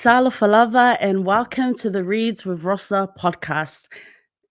Sala Falava, and welcome to the Reads with Rosa podcast.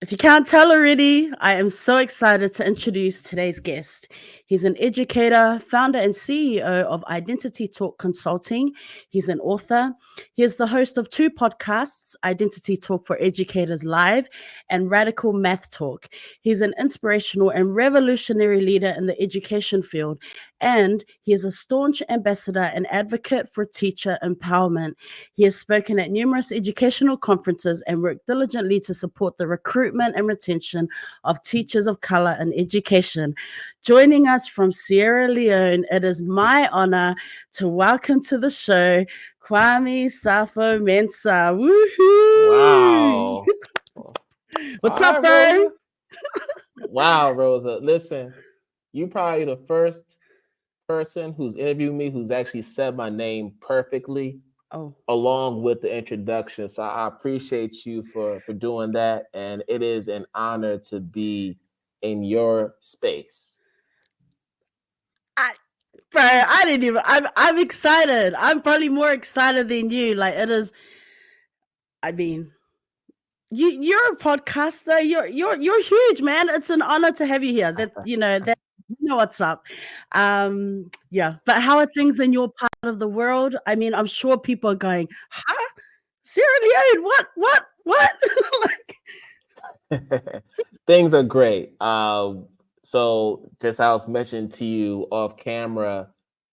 If you can't tell already, I am so excited to introduce today's guest. He's an educator, founder, and CEO of Identity Talk Consulting. He's an author. He is the host of two podcasts, Identity Talk for Educators Live and Radical Math Talk. He's an inspirational and revolutionary leader in the education field, and he is a staunch ambassador and advocate for teacher empowerment. He has spoken at numerous educational conferences and worked diligently to support the recruitment and retention of teachers of color in education. Joining us from Sierra Leone, it is my honor to welcome to the show Kwame Sarfo-Mensah. Woohoo! Wow. What's All up, right, bro? Rosa. Wow, Rosa. Listen, you probably the first person who's interviewed me who's actually said my name perfectly Oh, along with the introduction. So I appreciate you for doing that. And it is an honor to be in your space. bro, I didn't even. I'm excited. I'm probably more excited than you. Like it is. I mean, you're a podcaster. You're huge, man. It's an honor to have you here. That you know what's up. Yeah. But how are things in your part of the world? I mean, I'm sure people are going, huh? Sierra Leone, what? Like, Things are great. So just I was mentioning to you off camera,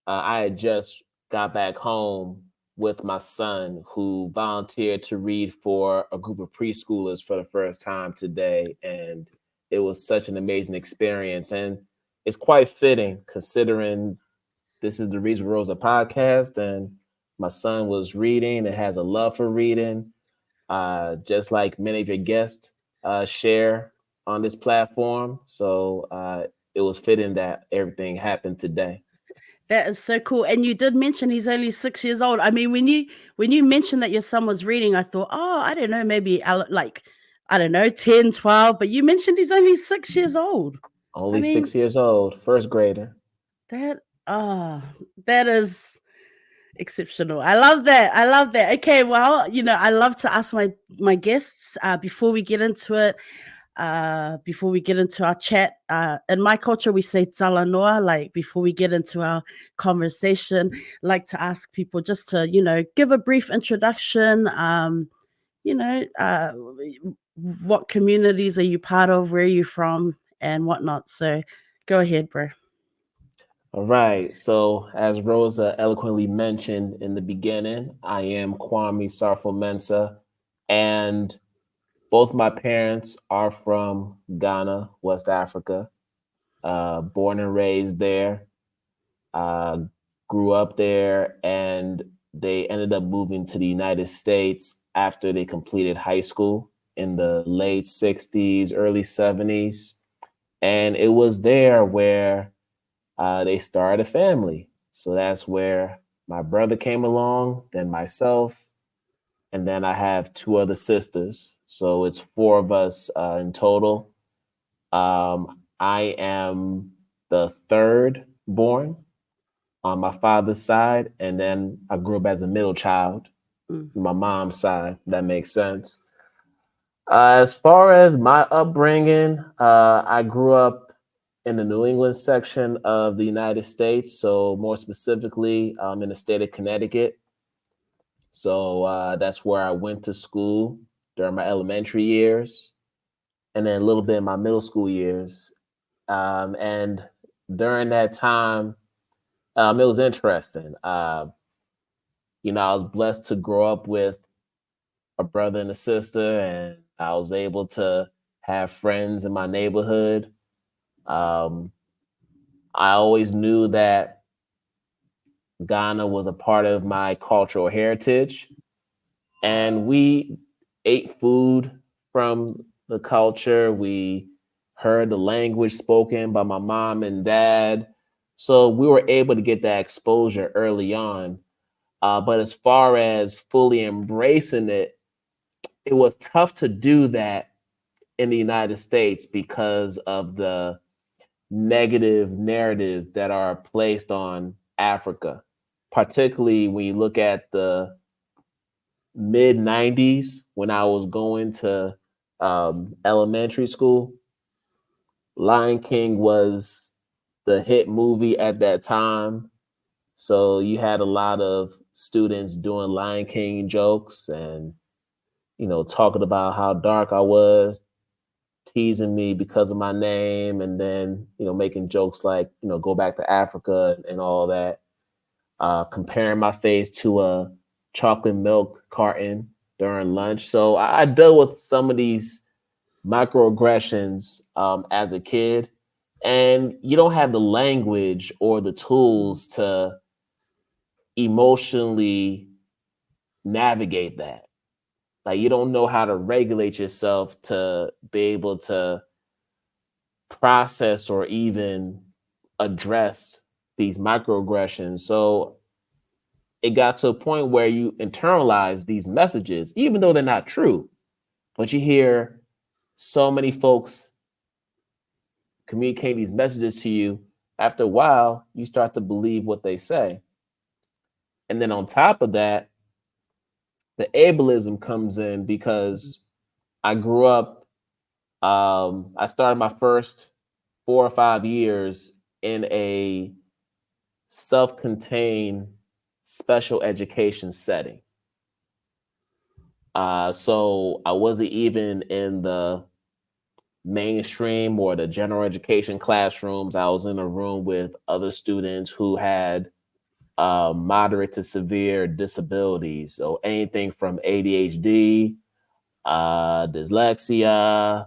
I had just got back home with my son who volunteered to read for a group of preschoolers for the first time today. And it was such an amazing experience. And it's quite fitting considering this is the Reads with Rosa podcast and my son was reading and has a love for reading, just like many of your guests share on this platform. So it was fitting that everything happened today. that is so cool. And you did mention he's only 6 years old. I mean, when you mentioned that your son was reading, I thought, oh, I don't know, maybe like I don't know, 10, 12. But you mentioned he's only 6 years old. I Only mean, 6 years old, first grader. that that is exceptional. I love that. I love that. Okay, well, I love to ask my guests before we get into it, before we get into our chat. In my culture, we say tsala noa, like before we get into our conversation, like to ask people just to, give a brief introduction. You know, uh, what communities are you part of? Where are you from? And whatnot. So go ahead, bro. All right. So, as Rosa eloquently mentioned in the beginning, I am Kwame Sarfo-Mensah, and both my parents are from Ghana, West Africa. Born and raised there. Uh, Grew up there, and they ended up moving to the United States after they completed high school in the late 60s, early 70s. And it was there where they started a family. So that's where my brother came along, then myself, and then I have two other sisters. So it's four of us in total. I am the third born on my father's side, and then I grew up as a middle child Mm. on my mom's side. That makes sense. As far as my upbringing, I grew up in the New England section of the United States, so more specifically, in the state of Connecticut. So that's where I went to school during my elementary years, and then a little bit in my middle school years. And during that time, it was interesting. I was blessed to grow up with a brother and a sister, and I was able to have friends in my neighborhood. Um, I always knew that Ghana was a part of my cultural heritage, and we ate food from the culture. We heard the language spoken by my mom and dad. So we were able to get that exposure early on. But as far as fully embracing it, it was tough to do that in the United States because of the negative narratives that are placed on Africa, particularly when you look at the mid 90s when I was going to elementary school. Lion King was the hit movie at that time. So you had a lot of students doing Lion King jokes and, talking about how dark I was, teasing me because of my name, and then, making jokes like, go back to Africa and all that, comparing my face to a chocolate milk carton during lunch. So I dealt with some of these microaggressions as a kid, and you don't have the language or the tools to emotionally navigate that. Like, you don't know how to regulate yourself to be able to process or even address these microaggressions. So it got to a point where you internalize these messages, even though they're not true. But you hear so many folks communicate these messages to you. After a while, you start to believe what they say. And then on top of that, the ableism comes in because I grew up, I started my first 4 or 5 years in a self-contained special education setting. So I wasn't even in the mainstream or the general education classrooms. I was in a room with other students who had moderate to severe disabilities. So anything from ADHD, dyslexia,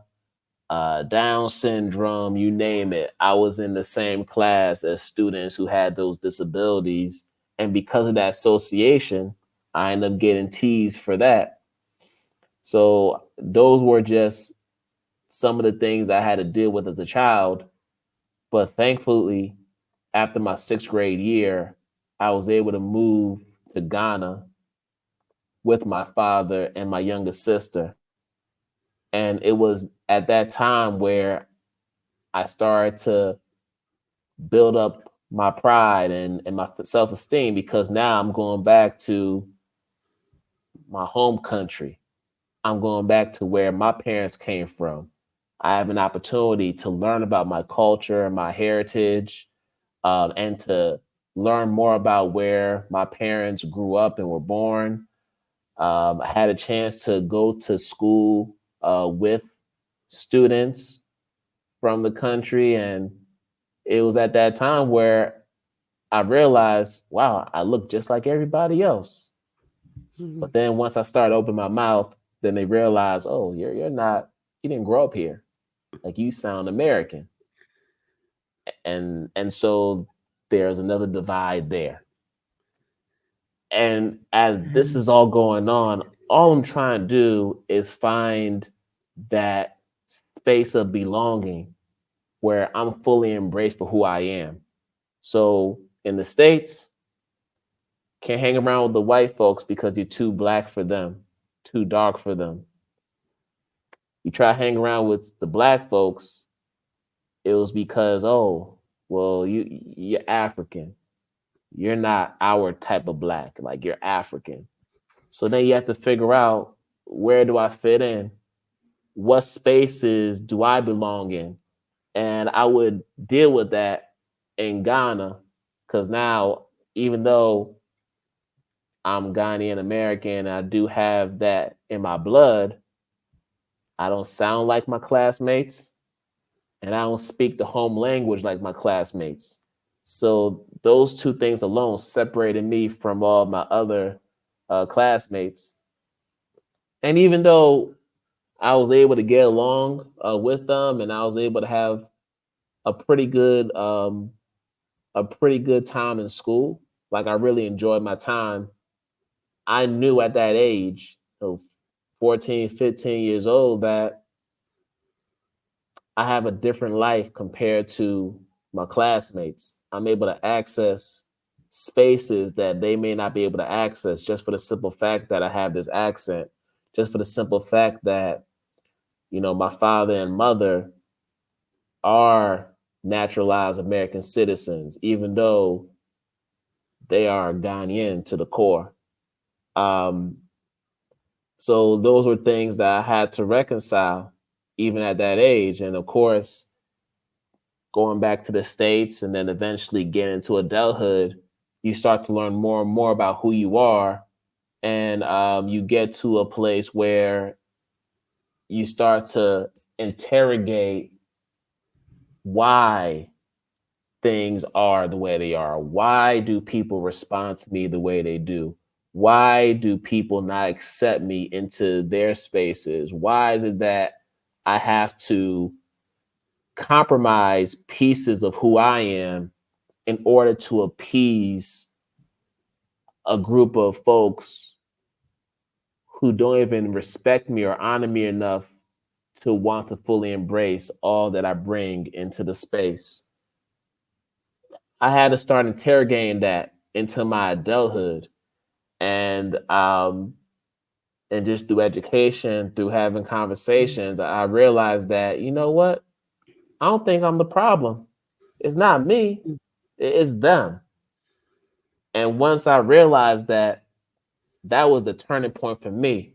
Down syndrome, you name it. I was in the same class as students who had those disabilities. And because of that association, I ended up getting teased for that. So those were just some of the things I had to deal with as a child. But thankfully, after my sixth grade year, I was able to move to Ghana with my father and my younger sister. And it was at that time where I started to build up my pride and my self-esteem, because now I'm going back to my home country. I'm going back to where my parents came from. I have an opportunity to learn about my culture and my heritage, and to learn more about where my parents grew up and were born. I had a chance to go to school with students from the country. And it was at that time where I realized, wow, I look just like everybody else. Mhm. But then once I started opening my mouth, then they realized, oh, you're not, you didn't grow up here. Like, you sound American. And so there's another divide there. And as this is all going on, all I'm trying to do is find that space of belonging where I'm fully embraced for who I am. So in the States, can't hang around with the white folks because you're too black for them, too dark for them. You try to hang around with the black folks, it was because, oh, well, you're African. You're not our type of black, like, you're African. So then you have to figure out, where do I fit in? What spaces do I belong in? And I would deal with that in Ghana, because now, even though I'm Ghanaian American, I do have that in my blood, I don't sound like my classmates, and I don't speak the home language like my classmates. So those two things alone separated me from all my other classmates. And even though I was able to get along with them, and I was able to have a pretty good time in school, like, I really enjoyed my time. I knew at that age, 14, 15 years old, that I have a different life compared to my classmates. I'm able to access spaces that they may not be able to access, just for the simple fact that I have this accent, just for the simple fact that, my father and mother are naturalized American citizens, even though they are Ghanaian to the core. Um, So those were things that I had to reconcile even at that age. And of course, going back to the States and then eventually getting into adulthood, you start to learn more and more about who you are. And you get to a place where you start to interrogate why things are the way they are. Why do people respond to me the way they do? Why do people not accept me into their spaces? Why is it that I have to compromise pieces of who I am in order to appease a group of folks who don't even respect me or honor me enough to want to fully embrace all that I bring into the space? I had to start interrogating that into my adulthood, and and just through education, through having conversations, I realized that, you know what? I don't think I'm the problem. It's not me. It's them. And once I realized that, that was the turning point for me.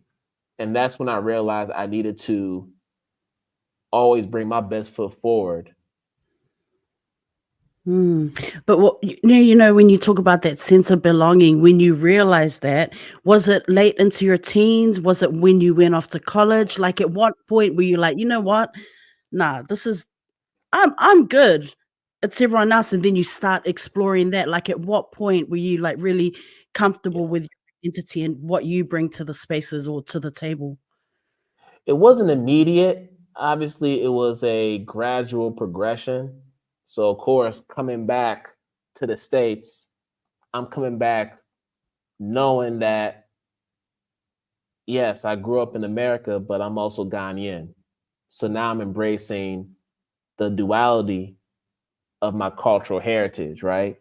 And that's when I realized I needed to always bring my best foot forward. But what you know, when you talk about that sense of belonging, when you realize that, was it late into your teens? Was it when you went off to college? Like, at what point were you like, you know what? Nah, this is I'm good. It's everyone else, and then you start exploring that. Like, at what point were you like really comfortable with your identity and what you bring to the spaces or to the table? It wasn't immediate. Obviously, it was a gradual progression. So, of course, coming back to the States, I'm coming back knowing that, yes, I grew up in America, but I'm also Ghanaian. So now I'm embracing the duality of my cultural heritage, right?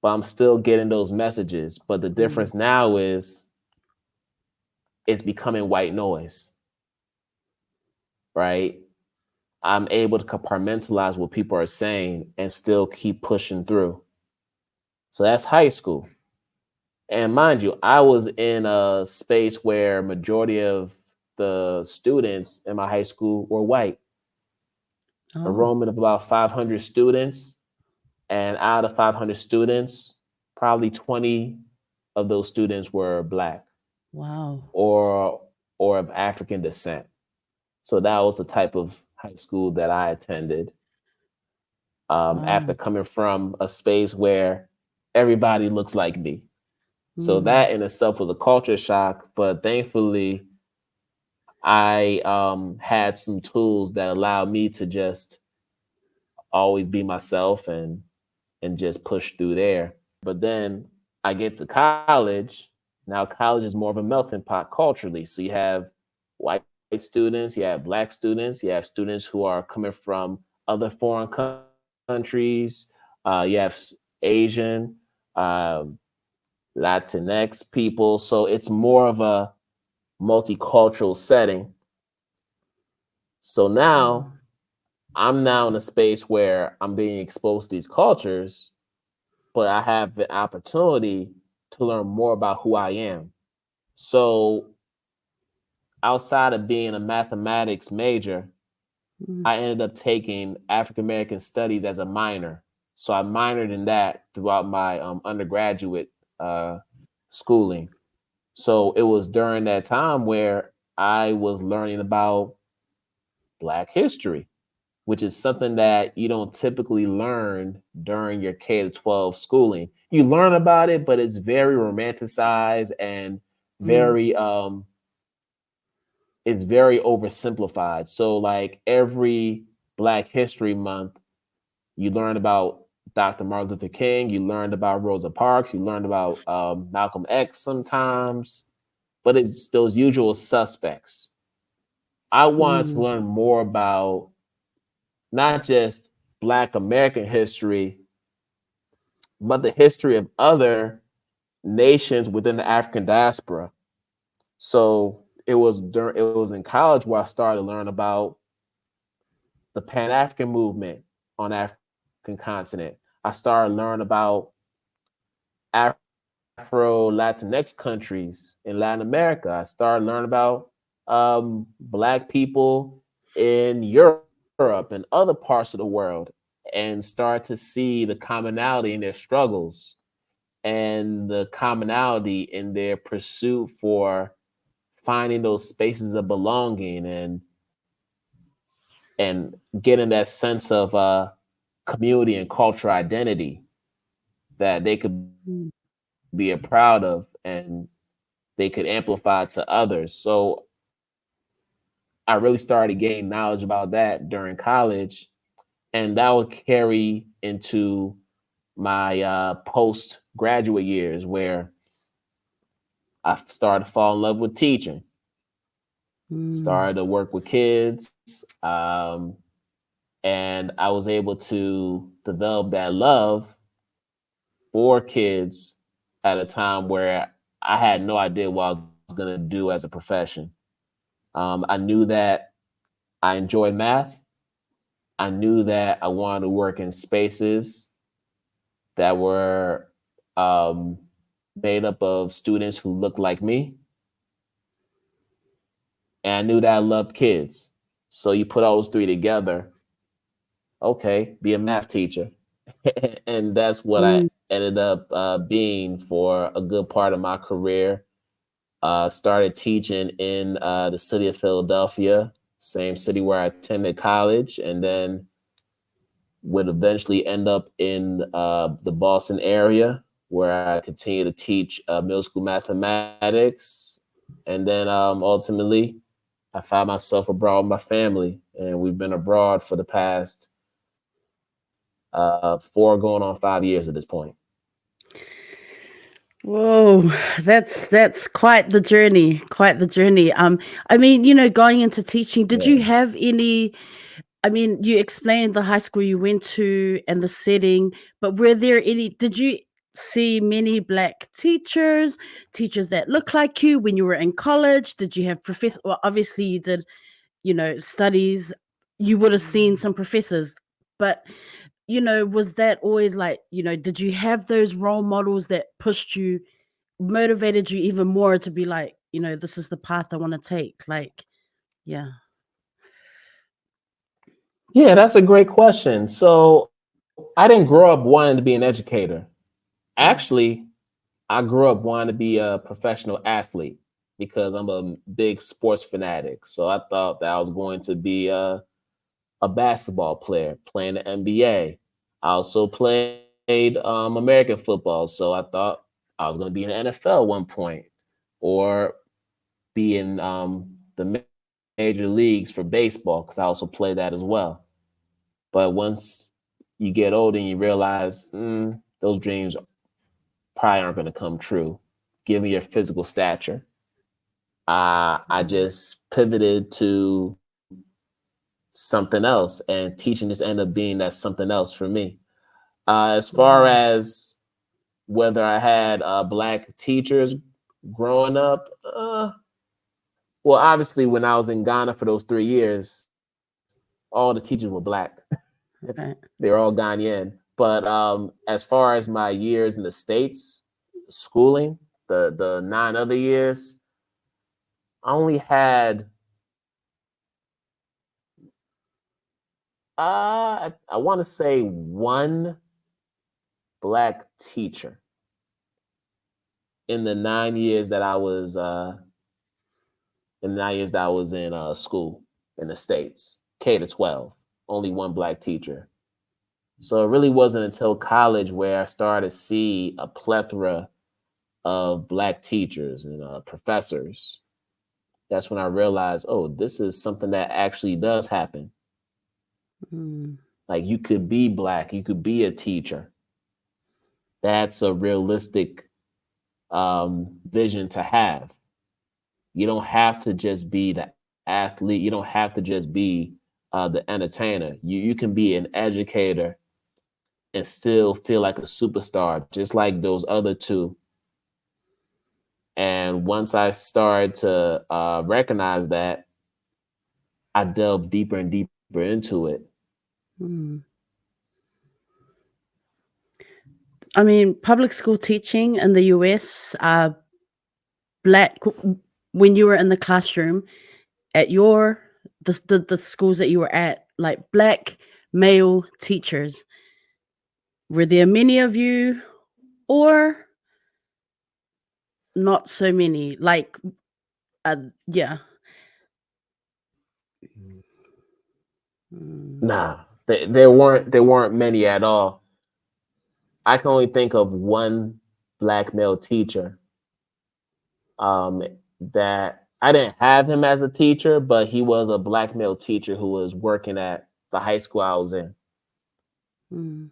But I'm still getting those messages. But the Mm, difference now is it's becoming white noise, right? I'm able to compartmentalize what people are saying and still keep pushing through. So that's high school. And mind you, I was in a space where majority of the students in my high school were white. oh, Enrollment of about 500 students, and out of 500 students, probably 20 of those students were black wow. or of African descent. So that was the type of high school that I attended. After Wow. coming from a space where everybody looks like me. So Mm, that in itself was a culture shock, but thankfully I had some tools that allowed me to just always be myself and just push through there. But then I get to college. Now college is more of a melting pot culturally. So you have white students, you have black students, you have students who are coming from other foreign countries, you have Asian, um, Latinx people. So it's more of a multicultural setting. So now mm, I'm now in a space where I'm being exposed to these cultures, but I have the opportunity to learn more about who I am. So outside of being a mathematics major, mm, I ended up taking African American studies as a minor. So I minored in that throughout my undergraduate uh, schooling. So it was during that time where I was learning about Black history, which is something that you don't typically learn during your K to 12 schooling. You learn about it, but it's very romanticized and mm, very it's very oversimplified. So like every Black History Month, you learn about Dr. Martin Luther King, you learned about Rosa Parks, you learned about Malcolm X sometimes, but it's those usual suspects. I wanted to mm, learn more about not just Black American history, but the history of other nations within the African diaspora. So it was in college where I started to learn about the Pan African movement on African continent. I started learning about Afro Latinx countries in Latin America. I started learning about Black people in Europe and other parts of the world, and start to see the commonality in their struggles and the commonality in their pursuit for finding those spaces of belonging and getting that sense of community and cultural identity that they could be mm, proud of and they could amplify to others. So I really started gaining knowledge about that during college, and that would carry into my postgraduate years where I started to fall in love with teaching, mm, started to work with kids, and I was able to develop that love for kids at a time where I had no idea what I was going to do as a profession. I knew that I enjoyed math. I knew that I wanted to work in spaces that were um, made up of students who looked like me. And I knew that I loved kids. So you put all those three together, okay, be a math teacher. And that's what I mm. ended up being for a good part of my career. Started teaching in the city of Philadelphia, same city where I attended college, and then would eventually end up in the Boston area where I continue to teach middle school mathematics. And then ultimately, I found myself abroad with my family, and we've been abroad for the past 4 going on 5 years at this point. Whoa, that's quite the journey, quite the journey. I mean, going into teaching, did you Yeah. have any? I mean, you explained the high school you went to and the setting, but were there any? Did you see many black teachers, teachers that look like you when you were in college? Did you have professors? Well, obviously you did, studies. You would have seen some professors, but was that always like, did you have those role models that pushed you, motivated you even more to be like, this is the path I want to take? Like, yeah. Yeah, that's a great question. So I didn't grow up wanting to be an educator. Mm, Actually, I grew up wanting to be a professional athlete because I'm a big sports fanatic. So I thought that I was going to be a basketball player playing the NBA. I also played American football. So I thought I was going to be in the NFL at one point or be in the major leagues for baseball because I also play that as well. But once you get older and you realize those dreams probably aren't going to come true, given your physical stature, I mm, just pivoted to something else, and teaching just ended up being that something else for me. As far mm, as whether I had black teachers growing up, well, obviously, when I was in Ghana for those 3 years, all the teachers were black. right. They're all Ghanaian. But as far as my years in the States, schooling, the 9 other years, I only had I want to say one black teacher in the 9 years that I was in the 9 years that I was in school in the States, K to 12. Only one black teacher. So it really wasn't until college where I started to see a plethora of black teachers and professors. That's when I realized, oh, this is something that actually does happen. Mm, Like you could be black, you could be a teacher. That's a realistic vision to have. You don't have to just be the athlete. You don't have to just be the entertainer. You can be an educator and still feel like a superstar, just like those other two. And once I started to recognize that, I delved deeper and deeper into it. mm. I mean, public school teaching in the US, black when you were in the classroom at the schools that you were at, like black male teachers, were there many of you or not so many? Like, yeah. Mm, Nah, there weren't many at all. I can only think of one black male teacher um, that I didn't have him as a teacher, but he was a black male teacher who was working at the high school I was in. mm,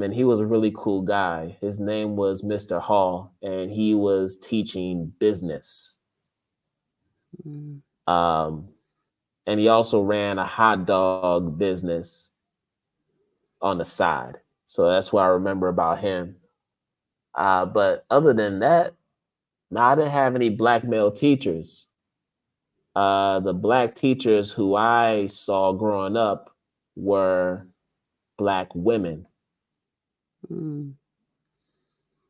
And he was a really cool guy. His name was Mr. Hall, and he was teaching business. mm, Um, and he also ran a hot dog business on the side. So that's what I remember about him. But other than that, no, I didn't have any black male teachers. The black teachers who I saw growing up were black women. mm,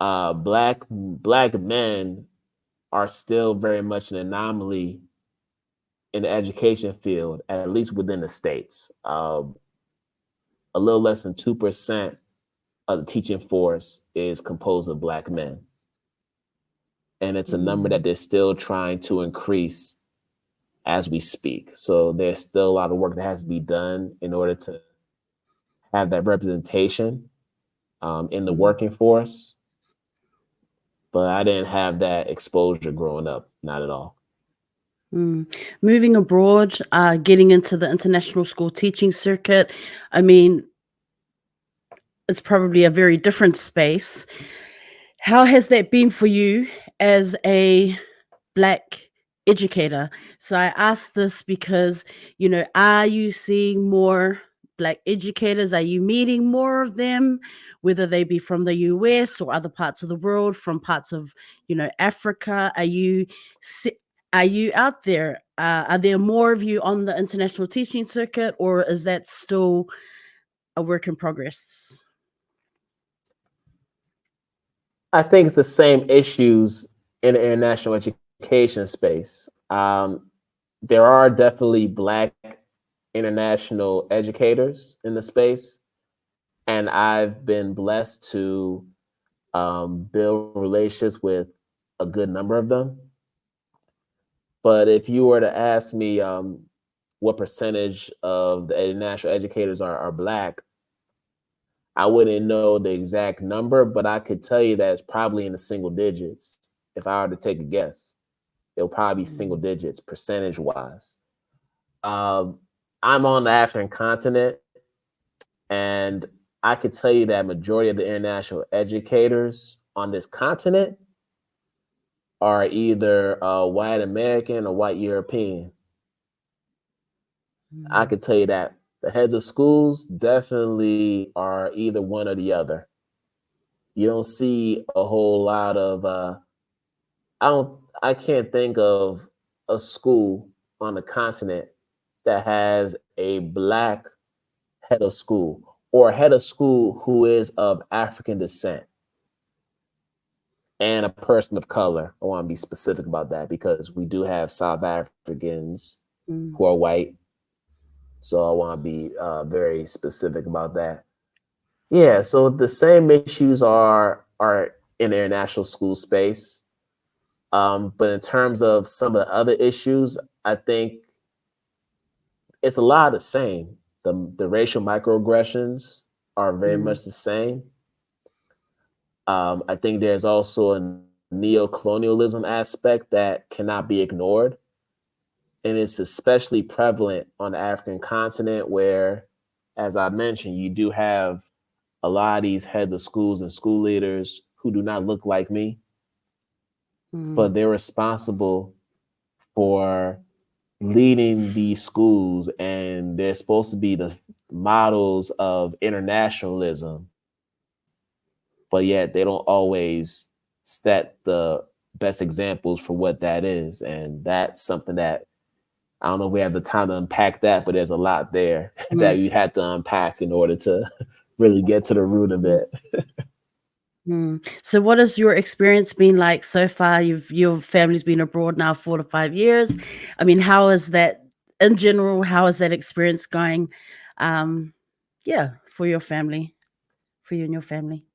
Black men are still very much an anomaly in the education field, at least within the states. A little less than 2% of the teaching force is composed of black men, and it's a number that mm, they're still trying to increase as we speak. So there's still a lot of work that has to be done in order to have that representation in the mm, working force. But I didn't have that exposure growing up, not at all. mm. Moving abroad, getting into the international school teaching circuit. I mean, it's probably a very different space. How has that been for you as a black educator? So I ask this because, are you seeing more black educators? Are you meeting more of them, whether they be from the US or other parts of the world, from parts of, Africa? Se- are you out there? Are there more of you on the international teaching circuit, or is that still a work in progress? I think it's the same issues in the international education space. There are definitely black international educators in the space, and I've been blessed to build relationships with a good number of them. But if you were to ask me what percentage of the international educators are black, I wouldn't know the exact number, but I could tell you that it's probably in the single digits. If I were to take a guess, it'll probably be single Mm, digits percentage wise. Um, I'm on the African continent, and I could tell you that majority of the international educators on this continent are either white American or white European. I mm, could tell you that the heads of schools definitely are either one or the other. You don't see a whole lot of I can't think of a school on the continent that has a black head of school or a head of school who is of African descent and a person of color. I want to be specific about that because we do have South Africans mm, who are white. So I want to be very specific about that. Yeah, so the same issues are in the international school space. But in terms of some of the other issues, I think it's a lot of the same. The racial microaggressions are very mm, much the same. I think there's also a neo-colonialism aspect that cannot be ignored. And it's especially prevalent on the African continent where, as I mentioned, you do have a lot of these heads of schools and school leaders who do not look like me, mm, but they're responsible for leading these schools and they're supposed to be the models of internationalism, but yet they don't always set the best examples for what that is. And that's something that I don't know if we have the time to unpack that, but there's a lot there that mm, you had to unpack in order to really get to the root of mm. it. So what has your experience been like so far? Your family's been abroad now 4 to 5 years. I mean, how is that in general? How is that experience going? Um, yeah, for your family, for you and your family.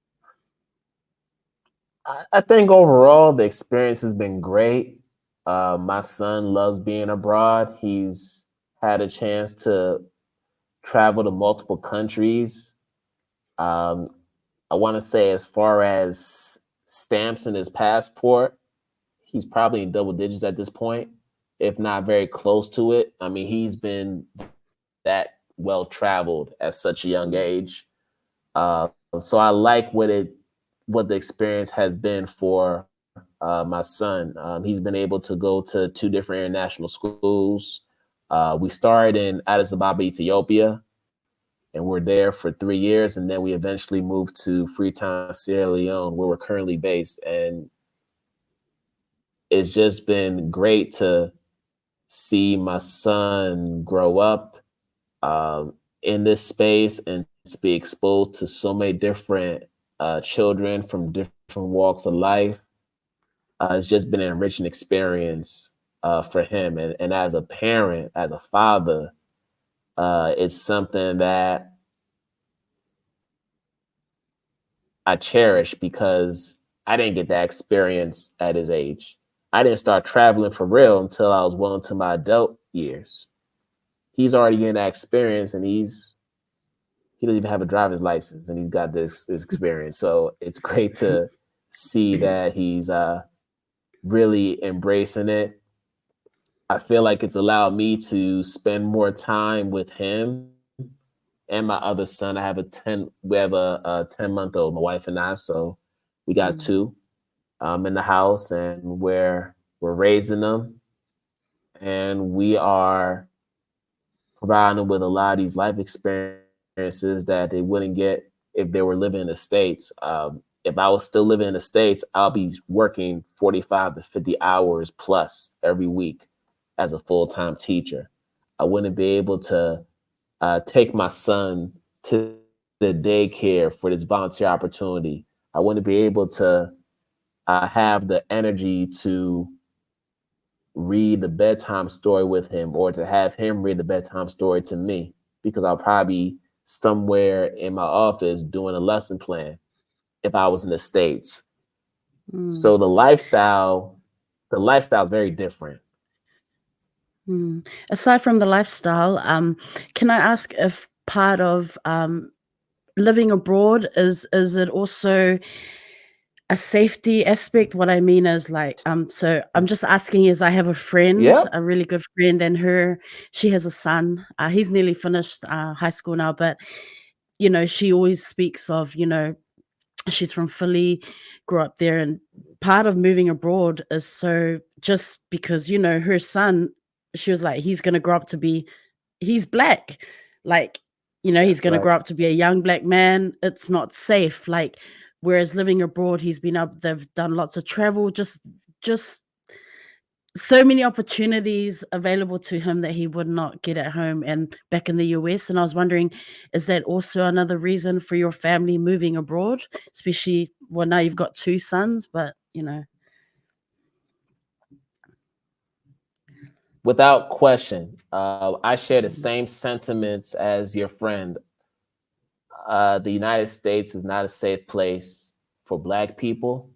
I think overall the experience has been great. My son loves being abroad. He's had a chance to travel to multiple countries. Um, I want to say, as far as stamps in his passport, he's probably in double digits at this point, if not very close to it. I mean, he's been that well traveled at such a young Mm, age. So I like what the experience has been for my son. He's been able to go to 2 different international schools. We started in Addis Ababa, Ethiopia, and we're there for 3 years, and then we eventually moved to Freetown, Sierra Leone, where we're currently based. And it's just been great to see my son grow up in this space and to be exposed to so many different children from different walks of life. It's just been an enriching experience for him. And as a parent, as a father, it's something that I cherish because I didn't get that experience at his age. I didn't start traveling for real until I was well into my adult years. He's already getting that experience, and he doesn't even have a driver's license, and he's got this experience. So it's great to see that he's really embracing it. I feel like it's allowed me to spend more time with him and my other son. We have a 10-month-old, my wife and I. So we got mm, two in the house, and we're raising them, and we are providing them with a lot of these life experiences that they wouldn't get if they were living in the States. If I was still living in the States, I'll be working 45 to 50 hours plus every week as a full-time teacher. I wouldn't be able to take my son to the daycare for this volunteer opportunity. I wouldn't be able to have the energy to read the bedtime story with him or to have him read the bedtime story to me, because I'll probably be somewhere in my office doing a lesson plan if I was in the States. mm, So the lifestyle is very different. Aside from the lifestyle, can I ask if part of living abroad is it also a safety aspect? What I mean is like, so I'm just asking is I have a friend, Yep. a really good friend, and she has a son. He's nearly finished high school now, but she always speaks of, she's from Philly, grew up there, and part of moving abroad is so just because, her son, she was like, he's gonna grow up to be he's black. Like, he's That's gonna right. grow up to be a young black man. It's not safe. Like, whereas living abroad, they've done lots of travel, just so many opportunities available to him that he would not get at home and back in the US. And I was wondering, is that also another reason for your family moving abroad? Especially, well, now you've got two sons, but Without question, I share the mm, same sentiments as your friend. The United States is not a safe place for Black people.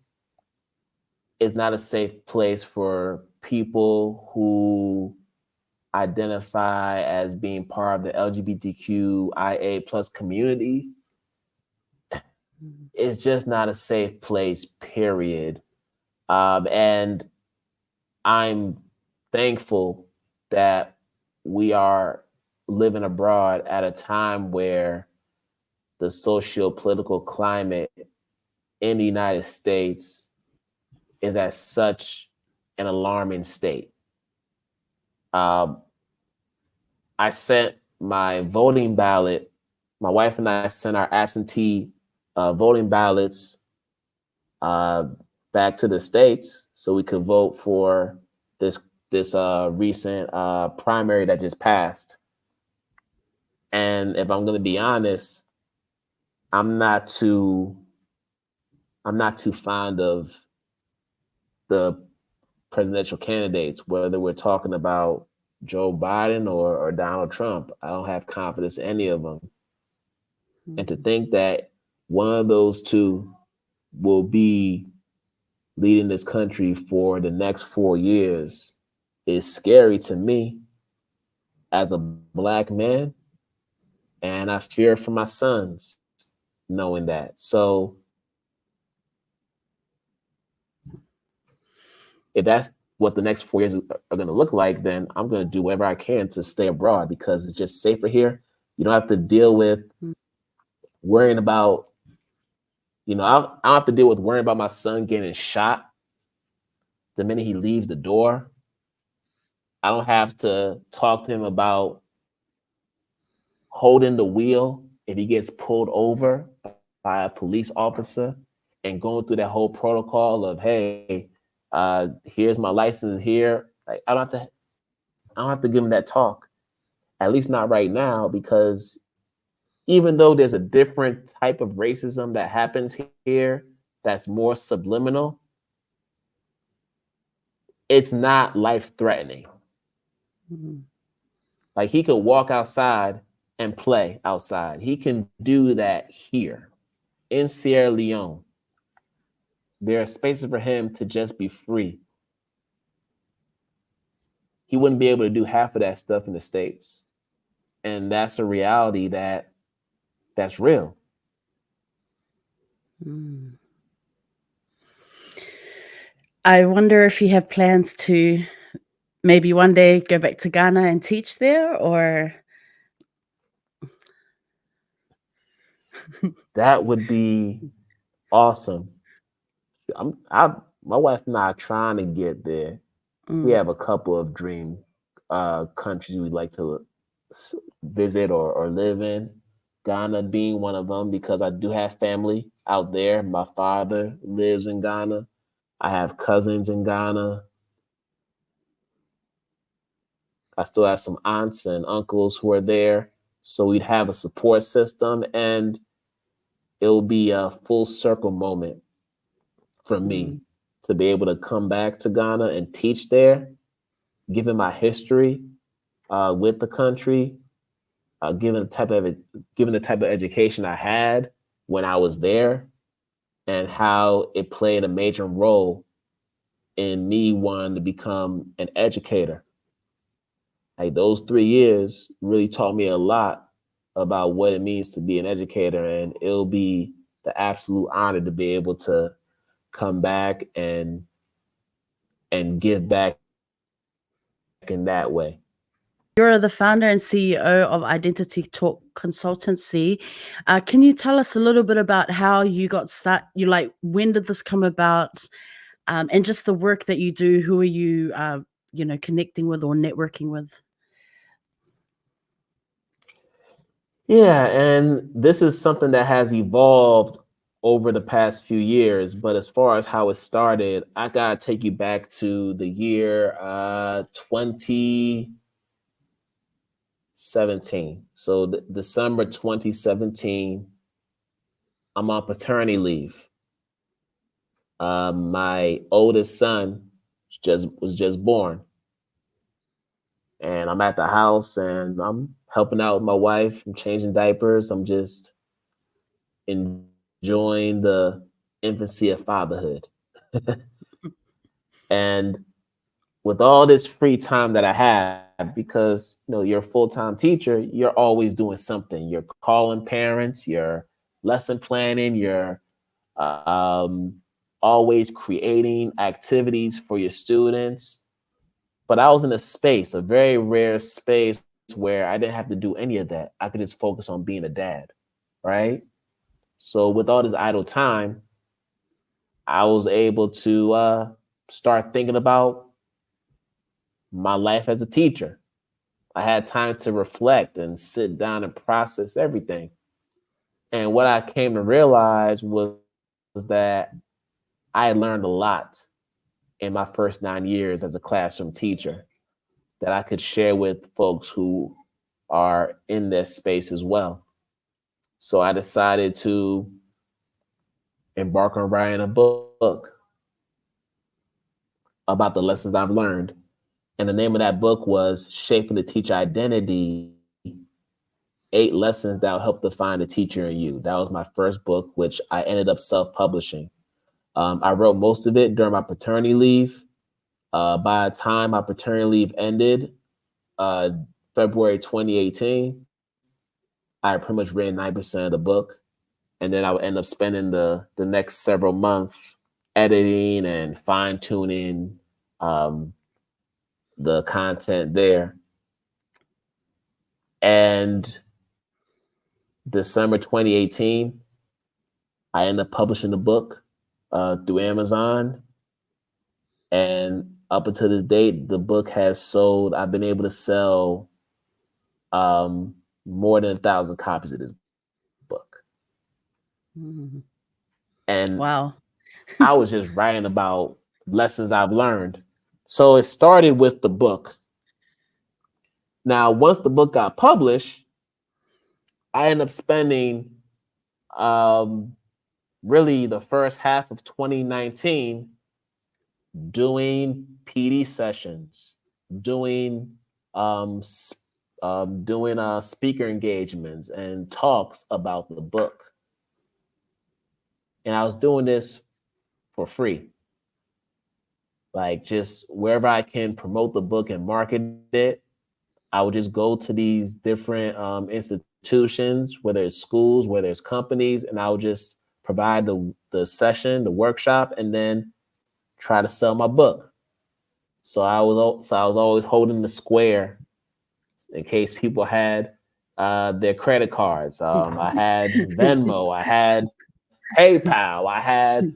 It's not a safe place for people who identify as being part of the LGBTQIA plus community. mm, It's just not a safe place, period. And I'm thankful that we are living abroad at a time where the socio-political climate in the United States is at such an alarming state. Um, I sent my voting ballot. My wife and I sent our absentee voting ballots uh, back to the states so we could vote for this recent primary that just passed. And if I'm going to be honest, I'm not too I'm not too fond of the presidential candidates, whether we're talking about Joe Biden or Donald Trump. I don't have confidence in any of them. And to think that one of those two will be leading this country for the next 4 years is scary to me as a black man. And I fear for my sons knowing that. So if that's what the next 4 years are going to look like, then I'm going to do whatever I can to stay abroad because it's just safer here. You don't have to deal with worrying about, I don't have to deal with worrying about my son getting shot the minute he leaves the door. I don't have to talk to him about holding the wheel if he gets pulled over by a police officer and going through that whole protocol of, hey, here's my license here. Like I don't have to give him that talk, at least not right now, because even though there's a different type of racism that happens here that's more subliminal, it's not life threatening. Mm-hmm. Like he could walk outside and play outside. He can do that here in Sierra Leone. There are spaces for him to just be free. He wouldn't be able to do half of that stuff in the States. And that's a reality that's real. Mm. I wonder if you have plans to maybe one day go back to Ghana and teach there, or That would be awesome. My wife and I are trying to get there. We have a couple of dream countries we'd like to visit or live in. Ghana being one of them because I do have family out there. My father lives in Ghana. I have cousins in Ghana. I still have some aunts and uncles who are there. So we'd have a support system and it'll be a full circle moment for me to be able to come back to Ghana and teach there, given my history with the country, given the type of education I had when I was there, and how it played a major role in me wanting to become an educator. Like those 3 years really taught me a lot about what it means to be an educator, and it'll be the absolute honor to be able to come back and give back in that way. You're the founder and CEO of Identity Talk Consultancy. Can you tell us a little bit about how you got started? When did this come about? And just the work that you do. Who are you, connecting with or networking with? Yeah, and this is something that has evolved over the past few years. But as far as how it started, I gotta take you back to the year 2017. So December 2017, I'm on paternity leave. My oldest son was just born, and I'm at the house and I'm helping out with my wife. I'm changing diapers. I'm just enjoying the infancy of fatherhood. And with all this free time that I have, because you're a full-time teacher, you're always doing something. You're calling parents, you're lesson planning, you're always creating activities for your students. But I was in a very rare space where I didn't have to do any of that. I could just focus on being a dad, right? So with all this idle time, I was able to start thinking about my life as a teacher. I had time to reflect and sit down and process everything. And what I came to realize was that I had learned a lot in my first 9 years as a classroom teacher that I could share with folks who are in this space as well. So I decided to embark on writing a book about the lessons I've learned. And the name of that book was Shaping the Teacher Identity, 8 Lessons That Will Help Define the Teacher in You. That was my first book, which I ended up self-publishing. I wrote most of it during my paternity leave. By the time my paternity leave ended, February 2018, I had pretty much written 9% of the book. And then I would end up spending the next several months editing and fine-tuning the content there. And December 2018, I ended up publishing the book through Amazon. And up until this date, the book has sold, I've been able to sell more than 1,000 copies of this book. Mhm. And Wow. I was just writing about lessons I've learned. So it started with the book. Now, once the book got published, I ended up spending really the first half of 2019 doing PD sessions, doing speaker engagements and talks about the book. And I was doing this for free. Like just wherever I can promote the book and market it, I would just go to these different institutions, whether it's schools, whether it's companies, and I would just provide the session, the workshop, and then try to sell my book. So I was always holding the square in case people had their credit cards. I had Venmo, I had PayPal, I had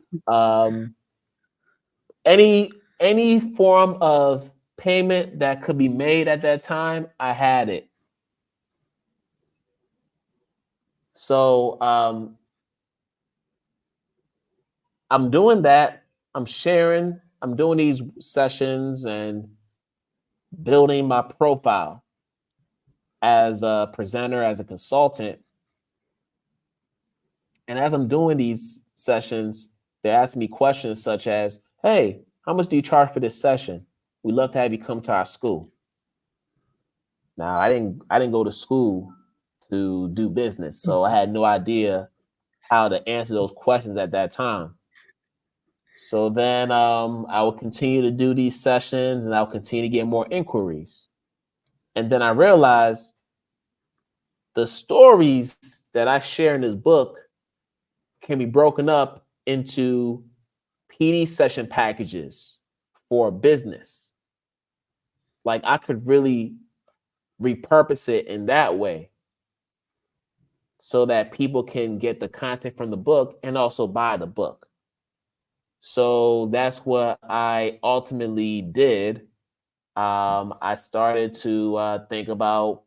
any form of payment that could be made at that time. I had it. So I'm doing that. I'm sharing. I'm doing these sessions and building my profile as a presenter, as a consultant. And as I'm doing these sessions, they're asking me questions such as, hey, how much do you charge for this session? We'd love to have you come to our school. Now, I didn't go to school to do business, so I had no idea how to answer those questions at that time. So then I will continue to do these sessions and I'll continue to get more inquiries. And then I realized the stories that I share in this book can be broken up into PD session packages for business. Like I could really repurpose it in that way so that people can get the content from the book and also buy the book. So that's what I ultimately did. I started to think about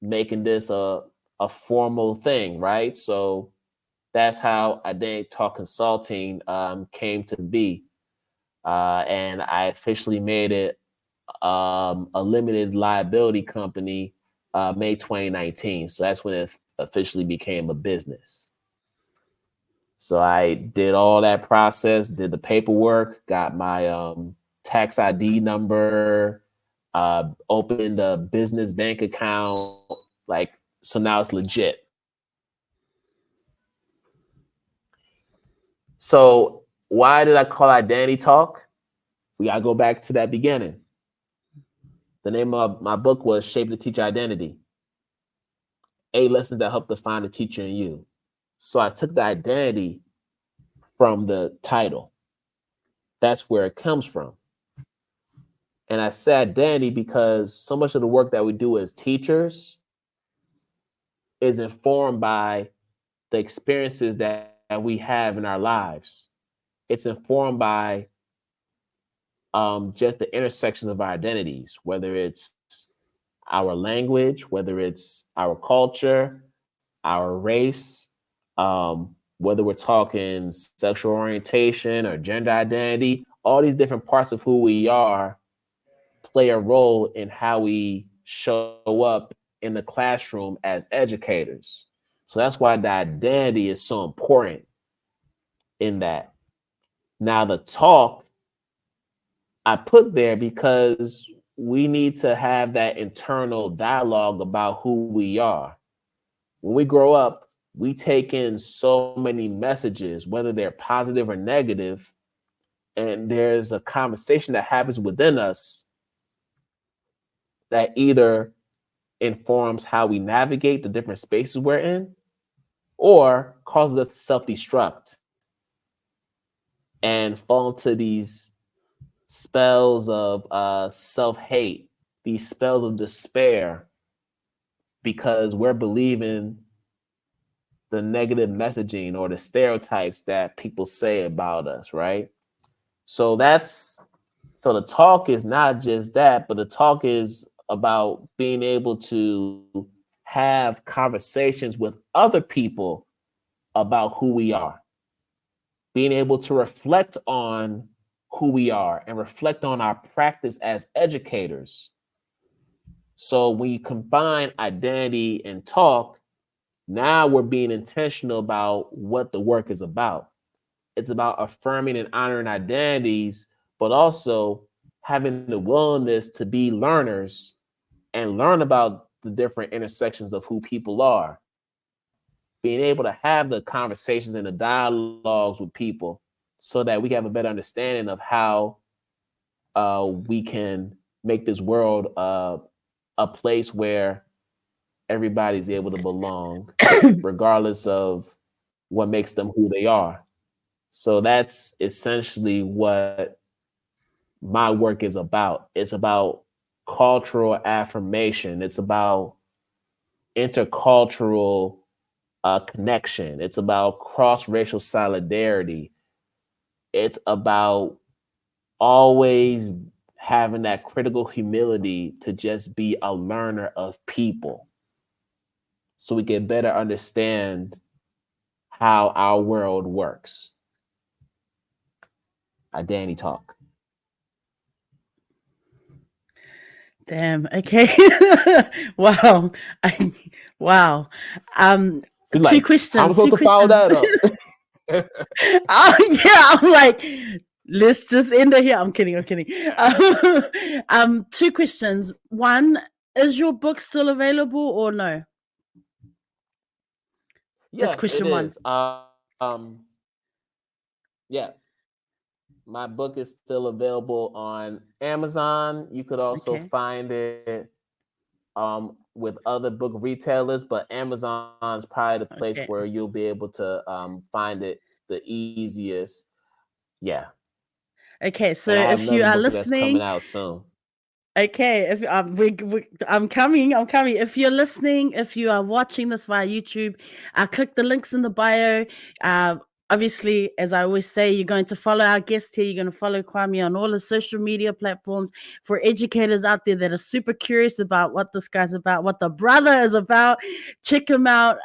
making this a formal thing, right? So that's how Identity Talk Consulting came to be. And I officially made it a limited liability company May 2019. So that's when it officially became a business. So I did all that process, did the paperwork, got my tax ID number, opened a business bank account. Like, so now it's legit. So why did I call Identity Talk? We gotta go back to that beginning. The name of my book was Shape the Teacher Identity, 8 Lessons That Help Define the Teacher in You. So I took the identity from the title. That's where it comes from. And I said identity because so much of the work that we do as teachers is informed by the experiences that we have in our lives. It's informed by just the intersections of our identities, whether it's our language, whether it's our culture, our race, whether we're talking sexual orientation or gender identity, all these different parts of who we are play a role in how we show up in the classroom as educators. So that's why the identity is so important. in that. Now, the talk I put there because we need to have that internal dialogue about who we are. When we grow up, we take in so many messages, whether they're positive or negative, and there's a conversation that happens within us that either informs how we navigate the different spaces we're in or causes us to self-destruct and fall into these spells of self-hate, these spells of despair, because we're believing the negative messaging or the stereotypes that people say about us, right? So the talk is not just that, but the talk is about being able to have conversations with other people about who we are, being able to reflect on who we are and reflect on our practice as educators. So when you combine identity and talk, now we're being intentional about what the work is about. It's about affirming and honoring identities, but also having the willingness to be learners and learn about the different intersections of who people are. Being able to have the conversations and the dialogues with people so that we have a better understanding of how we can make this world a place where everybody's able to belong, regardless of what makes them who they are. So that's essentially what my work is about. It's about cultural affirmation. It's about intercultural connection. It's about cross-racial solidarity. It's about always having that critical humility to just be a learner of people so we can better understand how our world works. Danny talk. Damn. Okay. Wow. Wow. You're Two like, how am I questions. supposed Two to follow questions. that up? Oh yeah. I'm like, let's just end it here. I'm kidding. I'm kidding. Two questions. One, is your book still available or no? That's Yes, it question one. is. Yeah, my book is still available on Amazon. You could also Okay. find it with other book retailers, but Amazon's probably the place Okay. where you'll be able to find it the easiest. Yeah, Okay. So and I have if you another are book that's coming listening, out soon. okay, if I'm coming, I'm coming. If you're listening, if you are watching this via YouTube, click the links in the bio. Uh, Obviously, as I always say, you're going to follow our guest here. You're going to follow Kwame on all the social media platforms. For educators out there that are super curious about what this guy's about, what the brother is about, check him out.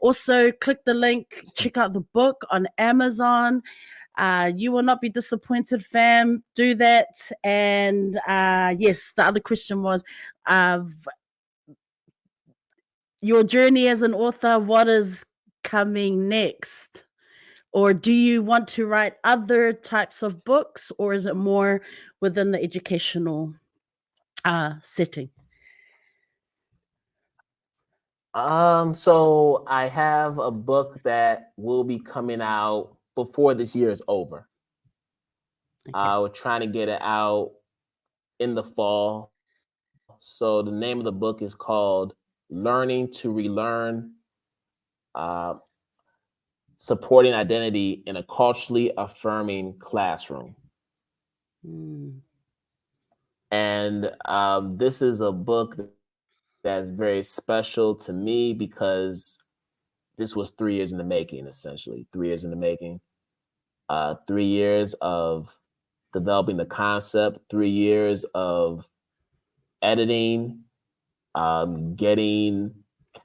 Also, click the link, check out the book on Amazon. You will not be disappointed, fam. Do that. And yes, the other question was your journey as an author. What is coming next? Or do you want to write other types of books, or is it more within the educational setting? So I have a book that will be coming out before this year is over. Okay. We're trying to get it out in the fall. So the name of the book is called Learning to Relearn, uh, Supporting Identity in a Culturally Affirming Classroom. Mm. And this is a book that's very special to me because this was 3 years in the making, essentially. 3 years in the making. 3 years of developing the concept, 3 years of editing, getting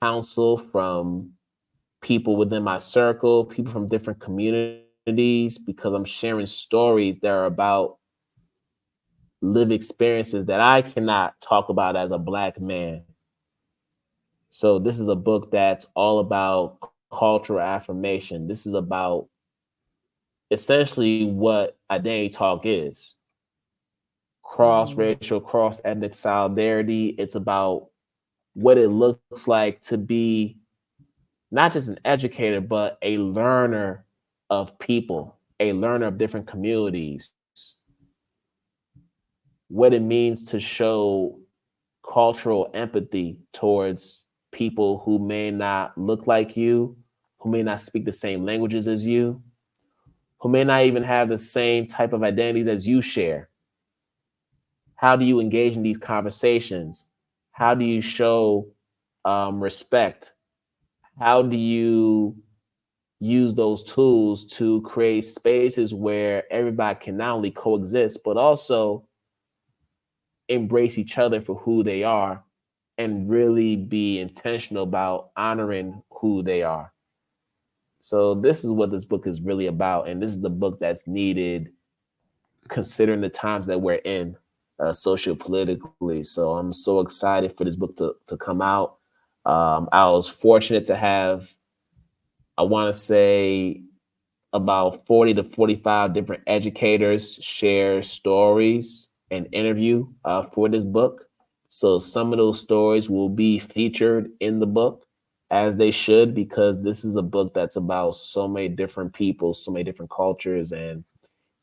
counsel from people within my circle, people from different communities, because I'm sharing stories that are about live experiences that I cannot talk about as a Black man. So this is a book that's all about cultural affirmation. This is about essentially what identity talk is: cross Mm. racial, cross ethnic solidarity. It's about what it looks like to be not just an educator, but a learner of people, a learner of different communities, what it means to show cultural empathy towards people who may not look like you, who may not speak the same languages as you, who may not even have the same type of identities as you share. How do you engage in these conversations? How do you show respect? How do you use those tools to create spaces where everybody can not only coexist, but also embrace each other for who they are and really be intentional about honoring who they are? So, this is what this book is really about. And this is the book that's needed considering the times that we're in sociopolitically. So, I'm so excited for this book to come out. I was fortunate to have, I want to say, about 40 to 45 different educators share stories and interview for this book. So some of those stories will be featured in the book, as they should, because this is a book that's about so many different people, so many different cultures, and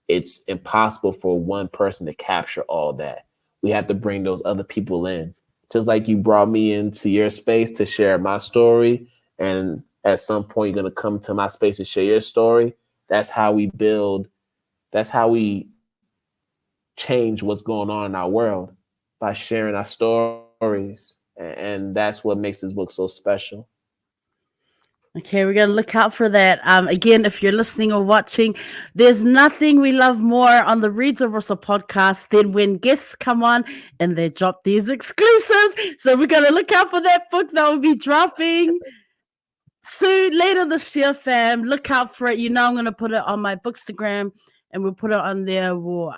it's impossible for one person to capture all that. We have to bring those other people in. Just like you brought me into your space to share my story, and at some point you're going to come to my space to share your story. That's how we build, that's how we change what's going on in our world, by sharing our stories. And that's what makes this book so special. Okay, we're gonna look out for that. Again, if you're listening or watching, there's nothing we love more on the Reads of Rosa podcast than when guests come on and they drop these exclusives. So we're gonna look out for that book that will be dropping soon, later this year, fam. Look out for it. You know, I'm gonna put it on my Bookstagram and we'll put it on there. We'll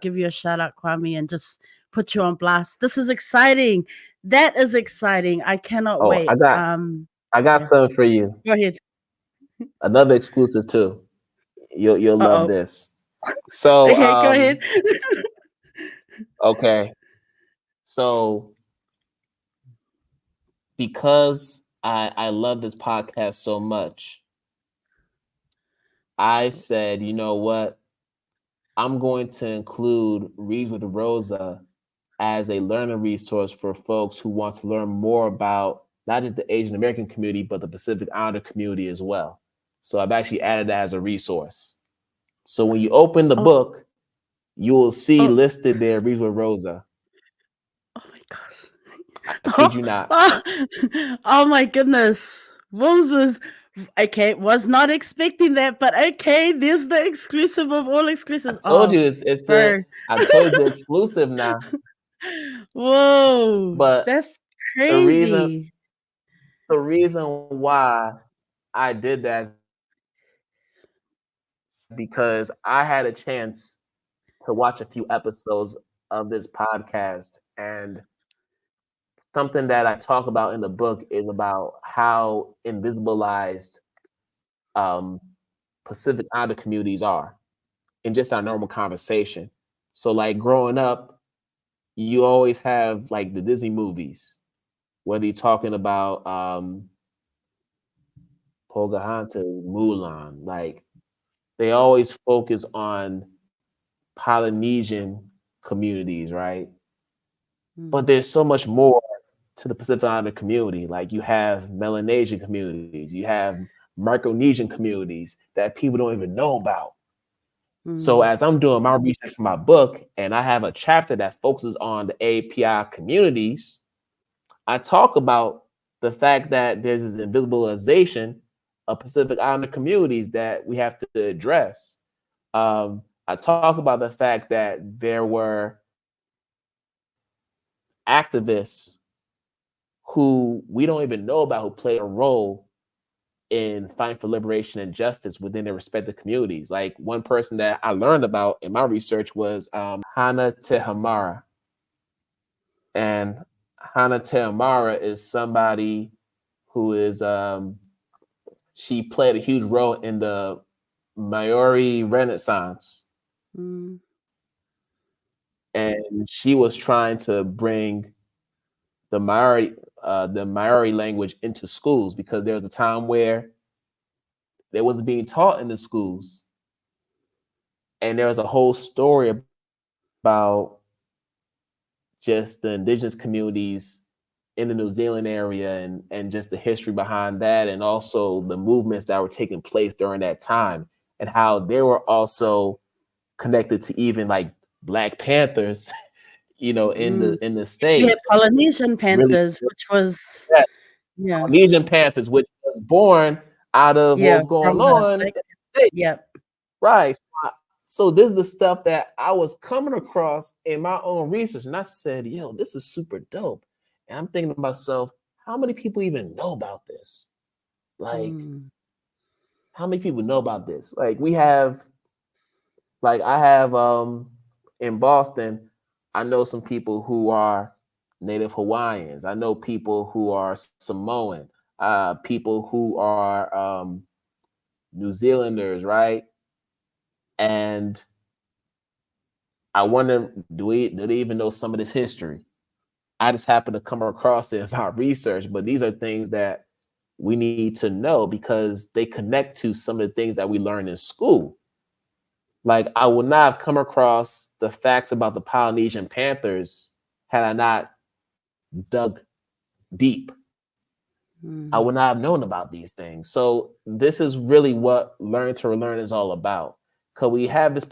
give you a shout out, Kwame, and just put you on blast. This is exciting. That is exciting. I cannot Oh, wait. I got Yeah. something for you. Go ahead. Another exclusive too. You'll Uh love oh. this. So Okay, go ahead. okay. So because I love this podcast so much, I said, you know what? I'm going to include Reads with Rosa as a learning resource for folks who want to learn more about not just the Asian American community, but the Pacific Islander community as well. So I've actually added that as a resource. So when you open the Oh, book, you will see oh, listed there Reads with Rosa. oh my gosh. I kid Oh, you not. oh, oh my goodness. Moses. Okay, was not expecting that, but okay, there's the exclusive of all I exclusives. told Oh, you it's the bro. I told you the exclusive now. Whoa, But that's the reason crazy. the reason why I did that is because I had a chance to watch a few episodes of this podcast, and something that I talk about in the book is about how invisibilized um, Pacific Islander communities are in just our normal conversation. So, like growing up, you always have like the Disney movies, whether you're talking about Pocahontas, Mulan, like they always focus on Polynesian communities, right? But Mm, there's so much more to the Pacific Islander community. Like you have Melanesian communities, you have Micronesian communities that people don't even know about. So mm, as I'm doing my research for my book, and I have a chapter that focuses on the API communities, I talk about the fact that there's this invisibilization of Pacific Islander communities that we have to address. I talk about the fact that there were activists who we don't even know about who played a role in fighting for liberation and justice within their respective communities. Like one person that I learned about in my research was Hana Tehamara. And Hana Tehamara is somebody who is she played a huge role in the Maori Renaissance, Mm, and she was trying to bring the Maori language into schools because there was a time where it wasn't being taught in the schools, and there was a whole story about just the indigenous communities in the New Zealand area and just the history behind that, and also the movements that were taking place during that time, and how they were also connected to even like Black Panthers, mm. in the We had States, Polynesian really, panthers, which was yeah, yeah, Polynesian Panthers, which was born out of what yeah, was going from the on in Black. the States. Yep. Right. So this is the stuff that I was coming across in my own research. And I said, yo, this is super dope. And I'm thinking to myself, how many people even know about this? Like, Mm, how many people know about this? Like we have, like I have in Boston, I know some people who are Native Hawaiians. I know people who are Samoan, people who are New Zealanders, right? And I wonder, do they even know some of this history? I just happen to come across it in my research, but these are things that we need to know because they connect to some of the things that we learn in school. Like I would not have come across the facts about the Polynesian Panthers had I not dug deep. I mm, would not have known about these things. So this is really what Learn to Relearn is all about. Because we have this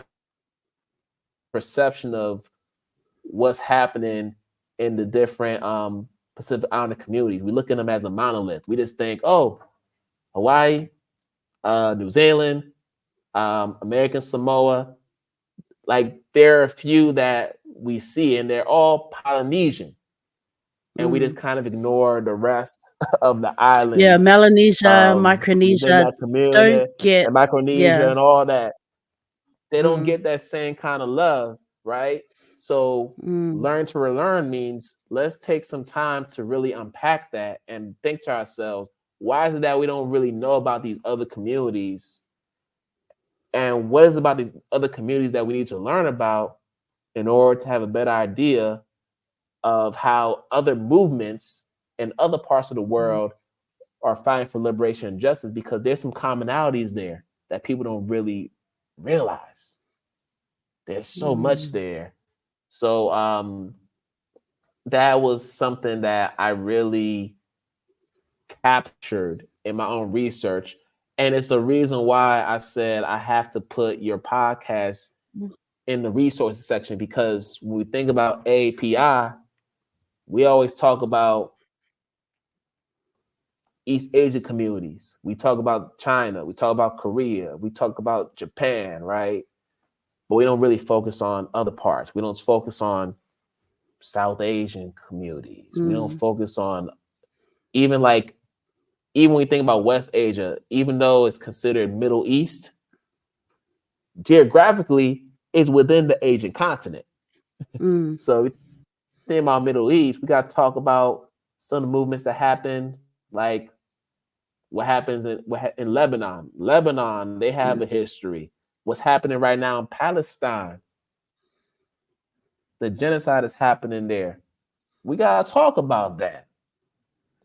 perception of what's happening in the different Pacific Islander communities. We look at them as a monolith. We just think, oh, Hawaii, New Zealand, American Samoa, like there are a few that we see, and they're all Polynesian, and we just mm. kind of ignore the rest of the Yeah, islands Melanesia, within Micronesia that community, don't get. and Micronesia Yeah. and all that. They don't Mm, get that same kind of love, right? So mm, learn to relearn means let's take some time to really unpack that and think to ourselves, why is it that we don't really know about these other communities? And what is it about these other communities that we need to learn about in order to have a better idea of how other movements in other parts of the mm, world are fighting for liberation and justice, because there's some commonalities there that people don't really realize. There's so much mm, there. So that was something that I really captured in my own research. And it's the reason why I said I have to put your podcast mm, in the resources section, because when we think about API, we always talk about East Asia communities. We talk about China. We talk about Korea. We talk about Japan, right? But we don't really focus on other parts. We don't focus on South Asian communities. We don't mm, focus on even like, even when we think about West Asia, even though it's considered Middle East, geographically is within the Asian continent. mm, So we think about Middle East, we got to talk about some of the movements that happen, like what happens in Lebanon. Lebanon, they have a mm, history. What's happening right now in Palestine, the genocide is happening there. We got to talk about that.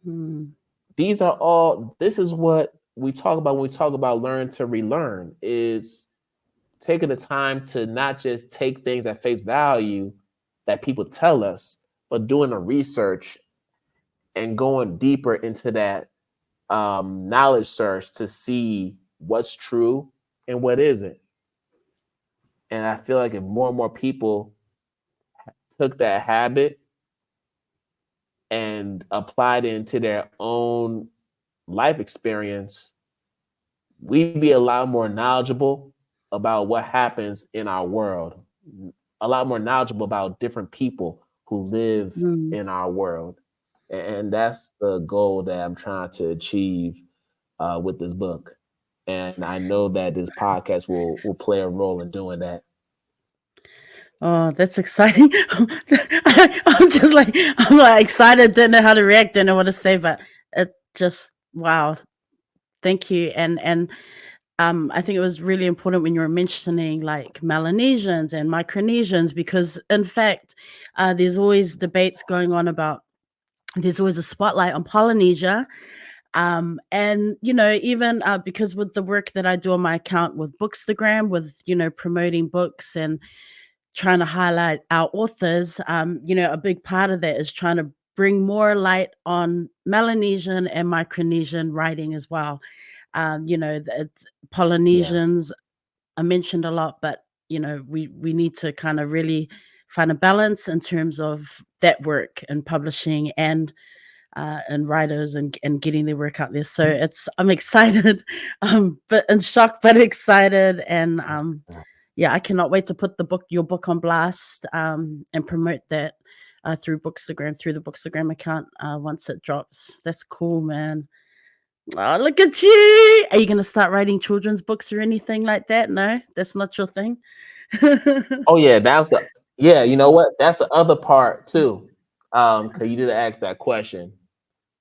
mm, These are all, this is what we talk about when we talk about learn to relearn, is taking the time to not just take things at face value that people tell us, but doing the research and going deeper into that knowledge search to see what's true and what isn't. And I feel like if more and more people took that habit and applied it into their own life experience, we'd be a lot more knowledgeable about what happens in our world, a lot more knowledgeable about different people who live mm. in our world. And that's the goal that I'm trying to achieve with this book. And I know that this podcast will play a role in doing that. Oh, that's exciting. I'm just like I'm like excited, didn't know how to react, didn't know what to say, but it just wow. Thank you. And I think it was really important when you were mentioning like Melanesians and Micronesians, because in fact, there's always debates going on about, there's always a spotlight on Polynesia. And even because with the work that I do on my account with Bookstagram, with promoting books and trying to highlight our authors, a big part of that is trying to bring more light on Melanesian and Micronesian writing as well. Yeah. Polynesians are mentioned a lot, but we need to kind of really find a balance in terms of that work and publishing and writers and getting their work out there. So I'm excited, but in shock, but excited, and yeah, I cannot wait to put your book on blast, and promote that through the Bookstagram account once it drops. That's cool, man. Oh, look at you! Are you gonna start writing children's books or anything like that? No, that's not your thing. Oh yeah, yeah. You know what? That's the other part too. Because you did ask that question.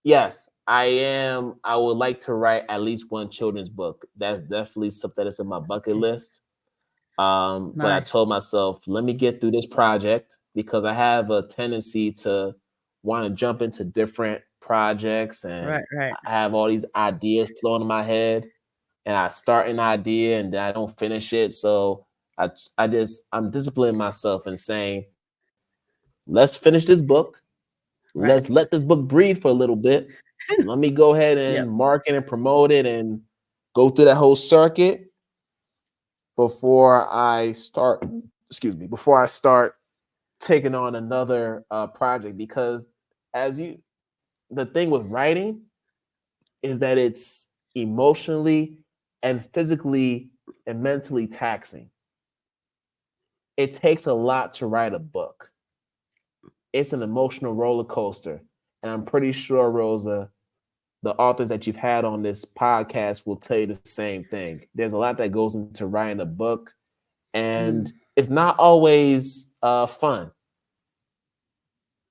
Yes, I am. I would like to write at least one children's book. That's definitely something that's in my bucket Okay, list. But I nice. told myself, let me get through this project because I have a tendency to want to jump into different projects, and Right, right. I have all these ideas flowing in my head, and I start an idea and then I don't finish it. So I'm disciplining myself and saying, let's finish this book. Right. Let's let this book breathe for a little bit. Let me go ahead Yep. and market and promote it and go through that whole circuit before I start, before I start taking on another project. Because the thing with writing is that it's emotionally and physically and mentally taxing. It takes a lot to write a book. It's an emotional roller coaster. And I'm pretty sure, Rosa, the authors that you've had on this podcast will tell you the same thing. There's a lot that goes into writing a book, and Mm, it's not always fun.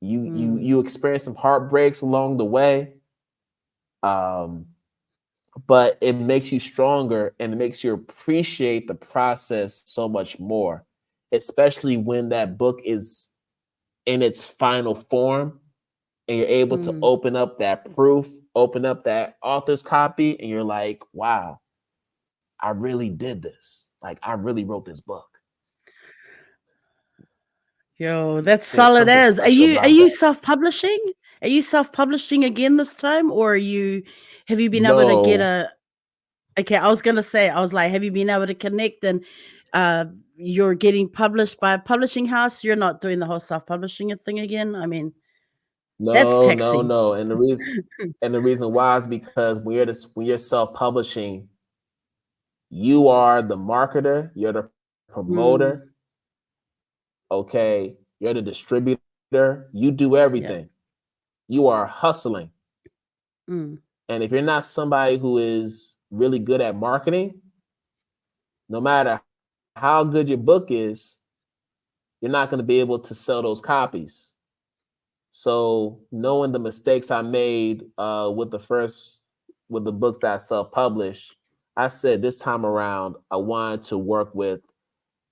mm, You experience some heartbreaks along the way, um, but it makes you stronger and it makes you appreciate the process so much more, especially when that book is in its final form and you're able to mm. open up that proof, open up that author's copy, and you're like, wow, I really did this. Like, I really wrote this book. Yo, that's There's solid something as. Are special you are about you that. self-publishing? Are you self-publishing again this time, or have you been able to get No, a okay, I was gonna say, I was like, have you been able to connect and uh you're getting published by a publishing house? You're not doing the whole self-publishing thing again? I mean, that's no, no, taxing. no. And the reason why is because when you're self-publishing, you are the marketer, you're the Mm, promoter, okay, you're the distributor, you do yep. everything. You are hustling. Mm, And if you're not somebody who is really good at marketing, no matter how good your book is, you're not going to be able to sell those copies. So knowing the mistakes I made with the books that I self-published, I said this time around I wanted to work with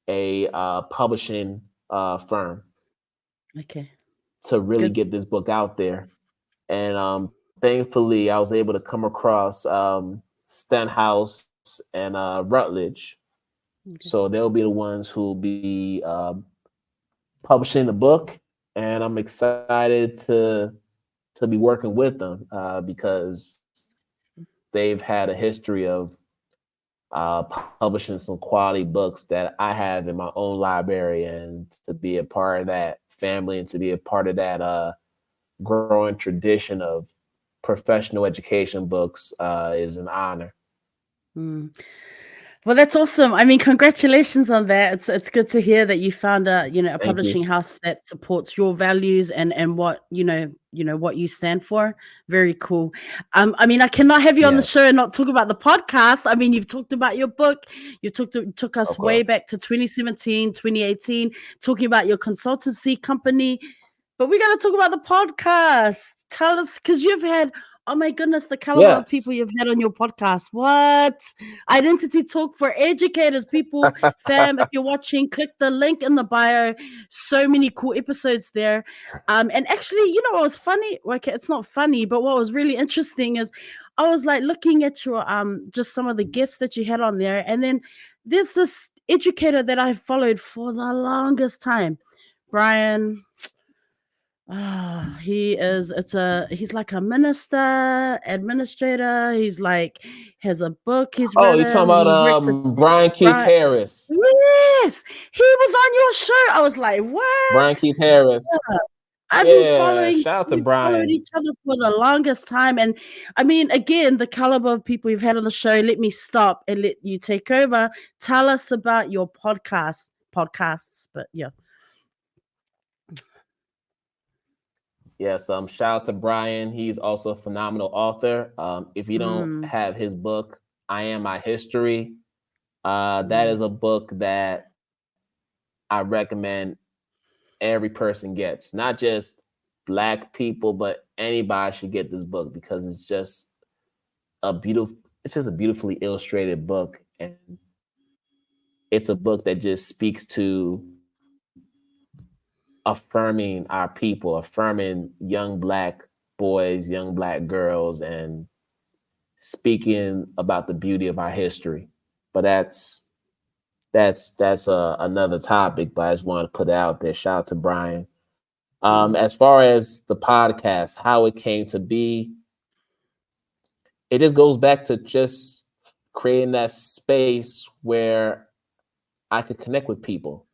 a publishing firm okay. to really Good. get this book out there. And thankfully, I was able to come across Stenhouse and Rutledge. Okay. So they'll be the ones who will be publishing the book, and I'm excited to be working with them because they've had a history of publishing some quality books that I have in my own library, and to be a part of that family and to be a part of that growing tradition of professional education books is an honor. Mm. Well, that's awesome. I mean, congratulations on that. It's good to hear that you found a Thank you. publishing house that supports your values and what, what you stand for. Very cool. I mean, I cannot have you on the Yes. show and not talk about the podcast. I mean, you've talked about your book. You took us Of way course. back to 2017, 2018, talking about your consultancy company. But we got to talk about the podcast. Tell us, because you've had Oh my goodness, the caliber of people Yes. you've had on your podcast. What? Identity Talk for Educators. People, fam, if you're watching, click the link in the bio. So many cool episodes there. And actually, you know what was funny? Okay, it's not funny, but what was really interesting is I was like looking at your just some of the guests that you had on there, and then there's this educator that I followed for the longest time. Brian, he's like a minister, administrator. He's like has a book he's Oh, you talking written. about He works at Brian Keith Brian. Harris? Yes, he was on your show. I was like, Brian what? Keith Harris. Yeah. I've been Yeah, following. shout out to We followed Brian. each other for the longest time, and I mean, again, the caliber of people you've had on the show. Let me stop and let you take over. Tell us about your podcasts. But yeah. Yes, shout out to Brian. He's also a phenomenal author. If you don't Mm, have his book, I Am My History, that mm, is a book that I recommend every person gets. Not just Black people, but anybody should get this book because it's just a beautifully illustrated book, and it's a book that just speaks to affirming our people, affirming young Black boys, young Black girls, and speaking about the beauty of our history. But that's another topic. But I just want to put it out there. Shout out to Brian. mm, As far as the podcast, how it came to be, it just goes back to just creating that space where I could connect with people,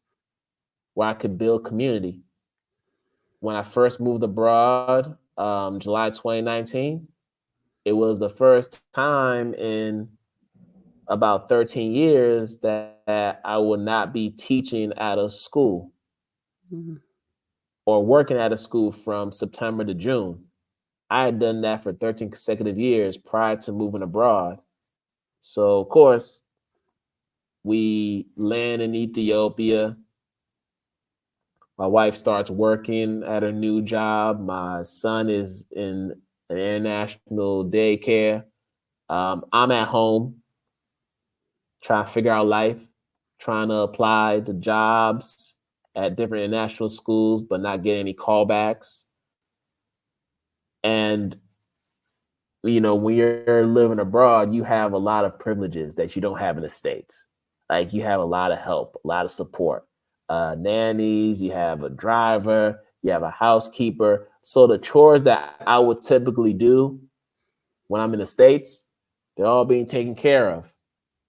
where I could build community. When I first moved abroad, July 2019, it was the first time in about 13 years that I would not be teaching at a school mm, or working at a school from September to June. I had done that for 13 consecutive years prior to moving abroad. So, of course, we land in Ethiopia. My wife starts working at a new job. My son is in an international daycare. I'm at home trying to figure out life, trying to apply to jobs at different international schools, but not getting any callbacks. And when you're living abroad, you have a lot of privileges that you don't have in the States. Like you have a lot of help, a lot of support. Nannies, you have a driver, you have a housekeeper. So the chores that I would typically do when I'm in the States, they're all being taken care of.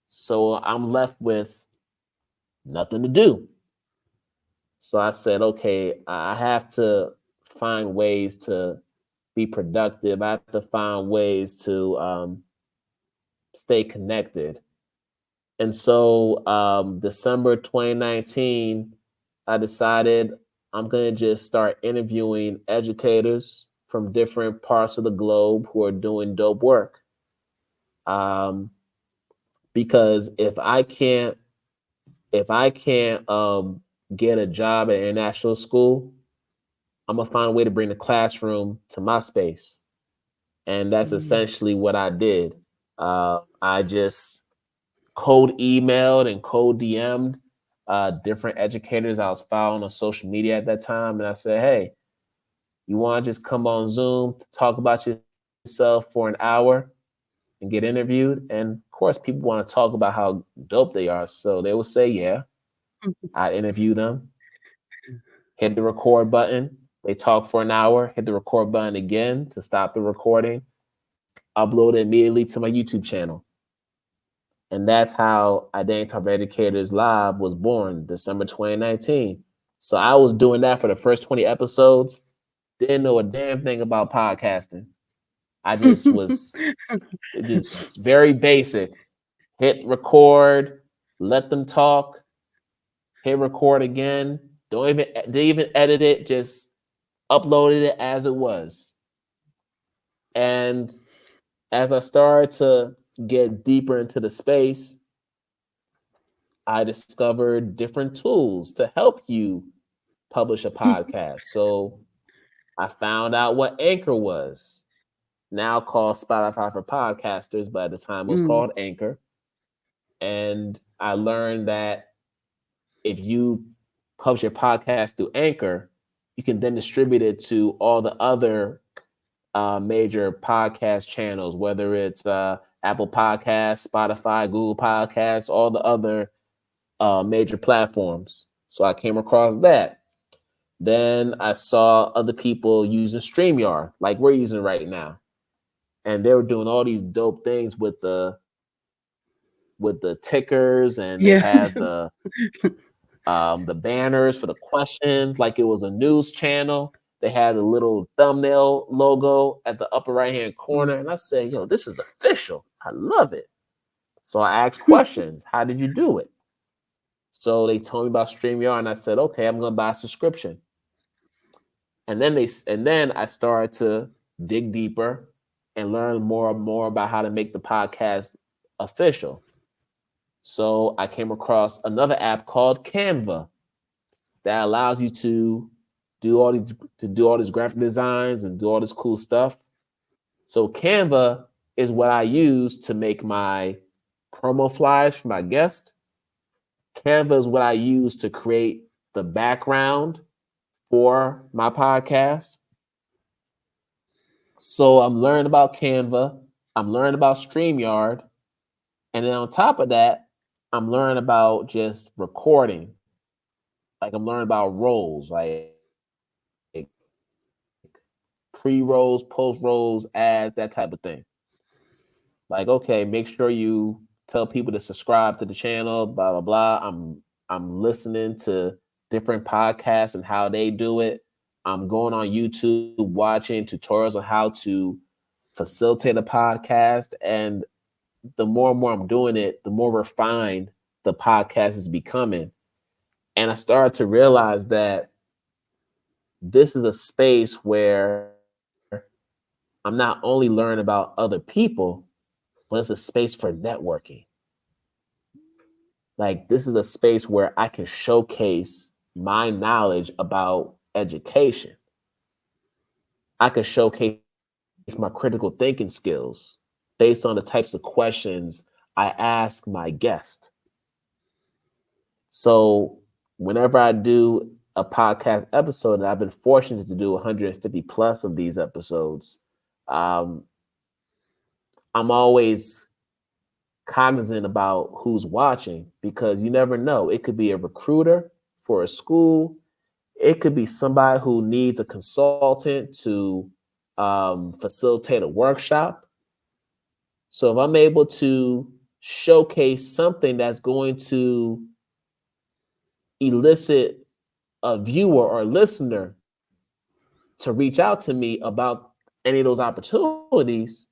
So I'm left with nothing to do. So I said, okay, I have to find ways to be productive. I have to find ways to stay connected. And so December 2019, I decided I'm going to just start interviewing educators from different parts of the globe who are doing dope work. Um, because if I can't get a job at an international school, I'm gonna find a way to bring the classroom to my space, and that's mm, essentially what I did. I just cold emailed and cold DM'd different educators I was following on social media at that time, and I said, "Hey, you want to just come on Zoom to talk about yourself for an hour and get interviewed?" And of course, people want to talk about how dope they are, so they will say, "Yeah." I interview them, hit the record button. They talk for an hour, hit the record button again to stop the recording, upload it immediately to my YouTube channel. And that's how Identity Talk Educators Live was born, December 2019. So I was doing that for the first 20 episodes. Didn't know a damn thing about podcasting. I just was just very basic. Hit record, let them talk, hit record again. Didn't even edit it, just uploaded it as it was. And as I started to get deeper into the space, I discovered different tools to help you publish a podcast. So I found out what Anchor was. now called Spotify for podcasters, but at the time was Mm. called Anchor. And I learned that if you publish your podcast through Anchor, you can then distribute it to all the other major podcast channels, whether it's Apple Podcasts, Spotify, Google Podcasts, all the other major platforms. So I came across that. Then I saw other people using StreamYard, like we're using right now, and they were doing all these dope things with the tickers, and they Yeah. had the banners for the questions, like it was a news channel. They had a little thumbnail logo at the upper right hand Mm. corner, and I said, "Yo, this is official. I love it." So I asked questions. How did you do it? So they told me about StreamYard, and I said, "Okay, I'm going to buy a subscription." And then I started to dig deeper and learn more and more about how to make the podcast official. So I came across another app called Canva that allows you to do all these graphic designs and do all this cool stuff. So Canva is what I use to make my promo flyers for my guests. Canva is what I use to create the background for my podcast. So I'm learning about Canva. I'm learning about StreamYard. And then on top of that, I'm learning about just recording. Like I'm learning about roles, like pre-rolls, post-rolls, ads, that type of thing. Like, okay, make sure you tell people to subscribe to the channel, blah, blah, blah. I'm listening to different podcasts and how they do it. I'm going on YouTube watching tutorials on how to facilitate a podcast. And the more and more I'm doing it, the more refined the podcast is becoming. And I started to realize that this is a space where I'm not only learning about other people, but it's a space for networking. Like, this is a space where I can showcase my knowledge about education. I can showcase my critical thinking skills based on the types of questions I ask my guest. So, whenever I do a podcast episode, and I've been fortunate to do 150 plus of these episodes, um, I'm always cognizant about who's watching, because you never know. It could be a recruiter for a school. It could be somebody who needs a consultant to facilitate a workshop. So if I'm able to showcase something that's going to elicit a viewer or listener to reach out to me about any of those opportunities,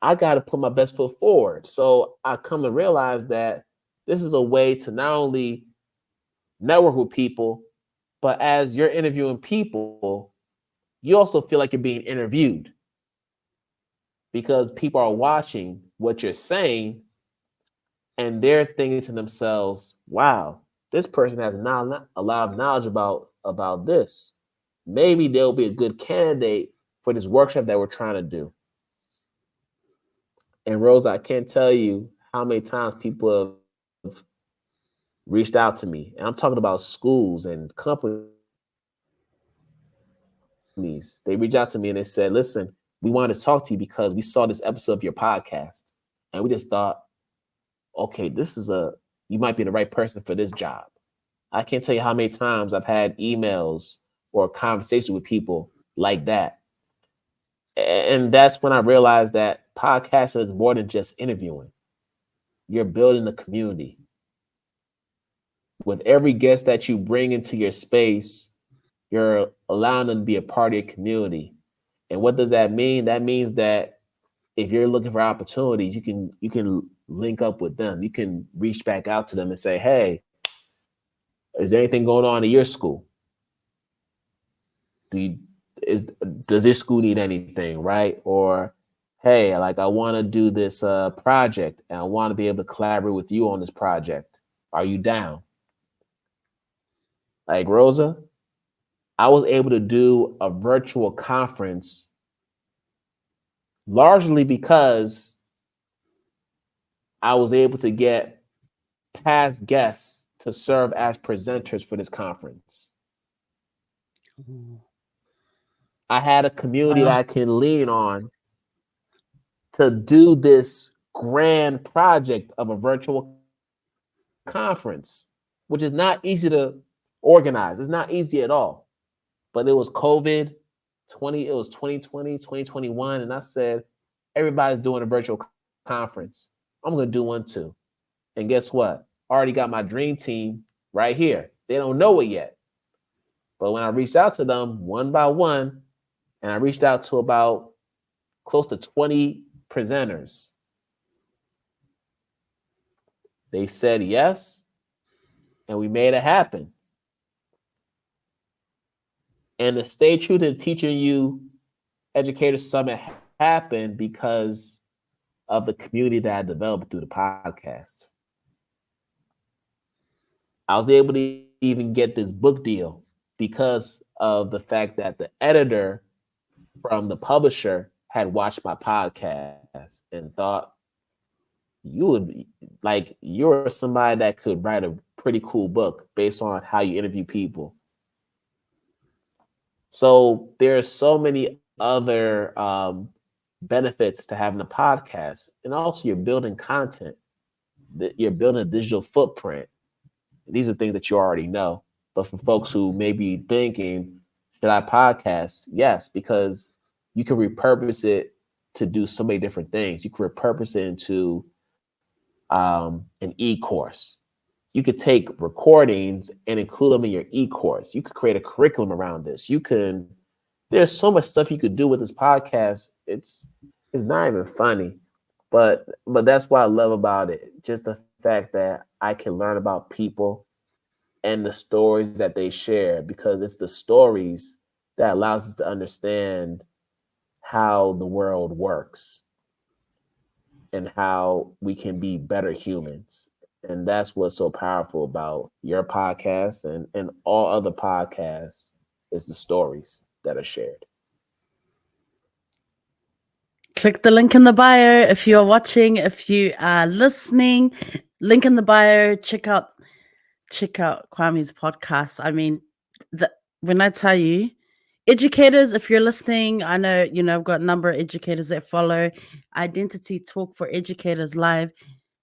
I got to put my best foot forward. So I come to realize that this is a way to not only network with people, but as you're interviewing people, you also feel like you're being interviewed, because people are watching what you're saying and they're thinking to themselves, wow, this person has not a lot of knowledge about this. Maybe they'll be a good candidate for this workshop that we're trying to do. And Rosa, I can't tell you how many times people have reached out to me. And I'm talking about schools and companies. They reach out to me and they said, listen, we wanted to talk to you because we saw this episode of your podcast. And we just thought, okay, you might be the right person for this job. I can't tell you how many times I've had emails or conversations with people like that. And that's when I realized that podcasting is more than just interviewing. You're building a community. With every guest that you bring into your space, you're allowing them to be a part of your community. And what does that mean? That means that if you're looking for opportunities, you can link up with them. You can reach back out to them and say, hey, is there anything going on in your school? Do you, does this school need anything, right? Or hey, like I want to do this project and I want to be able to collaborate with you on this project. Are you down? Like Rosa, I was able to do a virtual conference largely because I was able to get past guests to serve as presenters for this conference. Oh, I had a community that wow. I can lean on to do this grand project of a virtual conference, which is not easy to organize. It's not easy at all. But it was COVID 20, it was 2020, 2021. And I said, everybody's doing a virtual conference. I'm going to do one too. And guess what? I already got my dream team right here. They don't know it yet. But when I reached out to them one by one, and I reached out to about close to 20 presenters, they said yes, and we made it happen. And the Stay True to Teaching You Educator Summit happened because of the community that I developed through the podcast. I was able to even get this book deal because of the fact that the editor from the publisher had watched my podcast and thought you would be like you're somebody that could write a pretty cool book based on how you interview people. So there's so many other benefits to having a podcast, and also you're building content, that you're building a digital footprint. These are things that you already know. But for folks who may be thinking, should I podcast? Yes, because you can repurpose it to do so many different things. You can repurpose it into an e-course. You could take recordings and include them in your e-course. You could create a curriculum around this. There's so much stuff you could do with this podcast. It's not even funny, but that's what I love about it. Just the fact that I can learn about people and the stories that they share, because it's the stories that allows us to understand how the world works and how we can be better humans. And that's what's so powerful about your podcast and all other podcasts is the stories that are shared. Click the link in the bio if you are watching, if you are listening. Link in the bio. Check out Kwame's podcast. I mean, when I tell you, educators, if you're listening, I know I've got a number of educators that follow Identity Talk for Educators Live.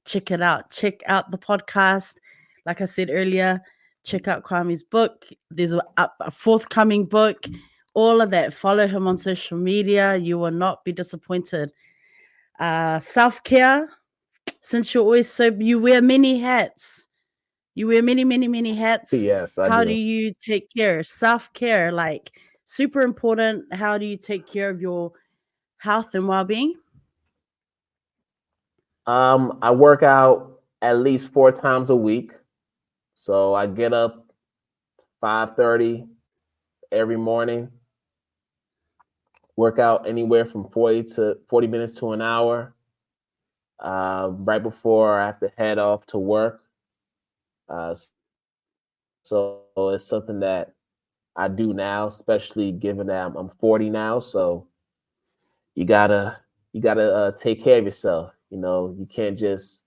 Check it out. Check out the podcast. Like I said earlier, check out Kwame's book. There's a forthcoming book. All of that. Follow him on social media. You will not be disappointed. Self-care. Since you wear many hats. You wear many, many, many hats. Yes, I How do do. you take care? Self-care, like super important. How do you take care of your health and well-being? I work out at least 4 times a week. So I get up 5:30 every morning, work out anywhere from 40 minutes to an hour. Right before I have to head off to work. So it's something that I do now, especially given that I'm 40 now. So you gotta take care of yourself. You can't just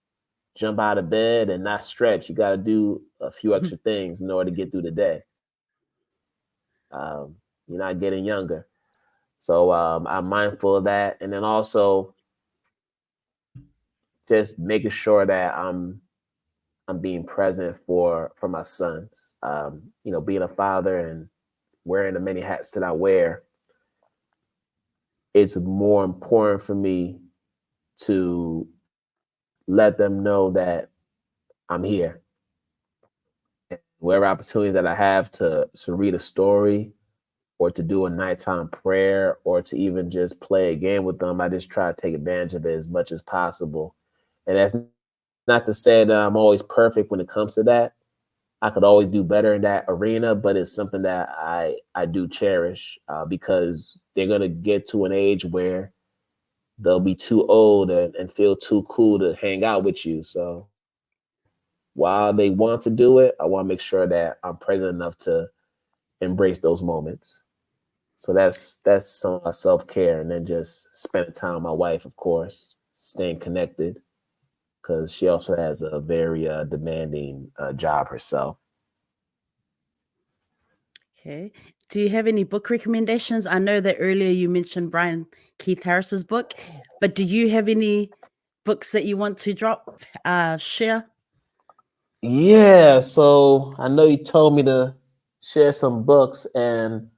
jump out of bed and not stretch. You gotta do a few extra things in order to get through the day. You're not getting younger, so I'm mindful of that, and then also just making sure that I'm being present for my sons. Being a father and wearing the many hats that I wear, it's more important for me to let them know that I'm here. And whatever opportunities that I have to read a story or to do a nighttime prayer or to even just play a game with them, I just try to take advantage of it as much as possible. And that's not to say that I'm always perfect when it comes to that. I could always do better in that arena, but it's something that I do cherish because they're gonna get to an age where they'll be too old and feel too cool to hang out with you. So while they want to do it, I want to make sure that I'm present enough to embrace those moments. So that's some of my self care, and then just spending time with my wife, of course, staying connected because she also has a very demanding job herself. Okay. Do you have any book recommendations? I know that earlier you mentioned Brian Keith Harris's book, but do you have any books that you want to share? Yeah, so I know you told me to share some books, and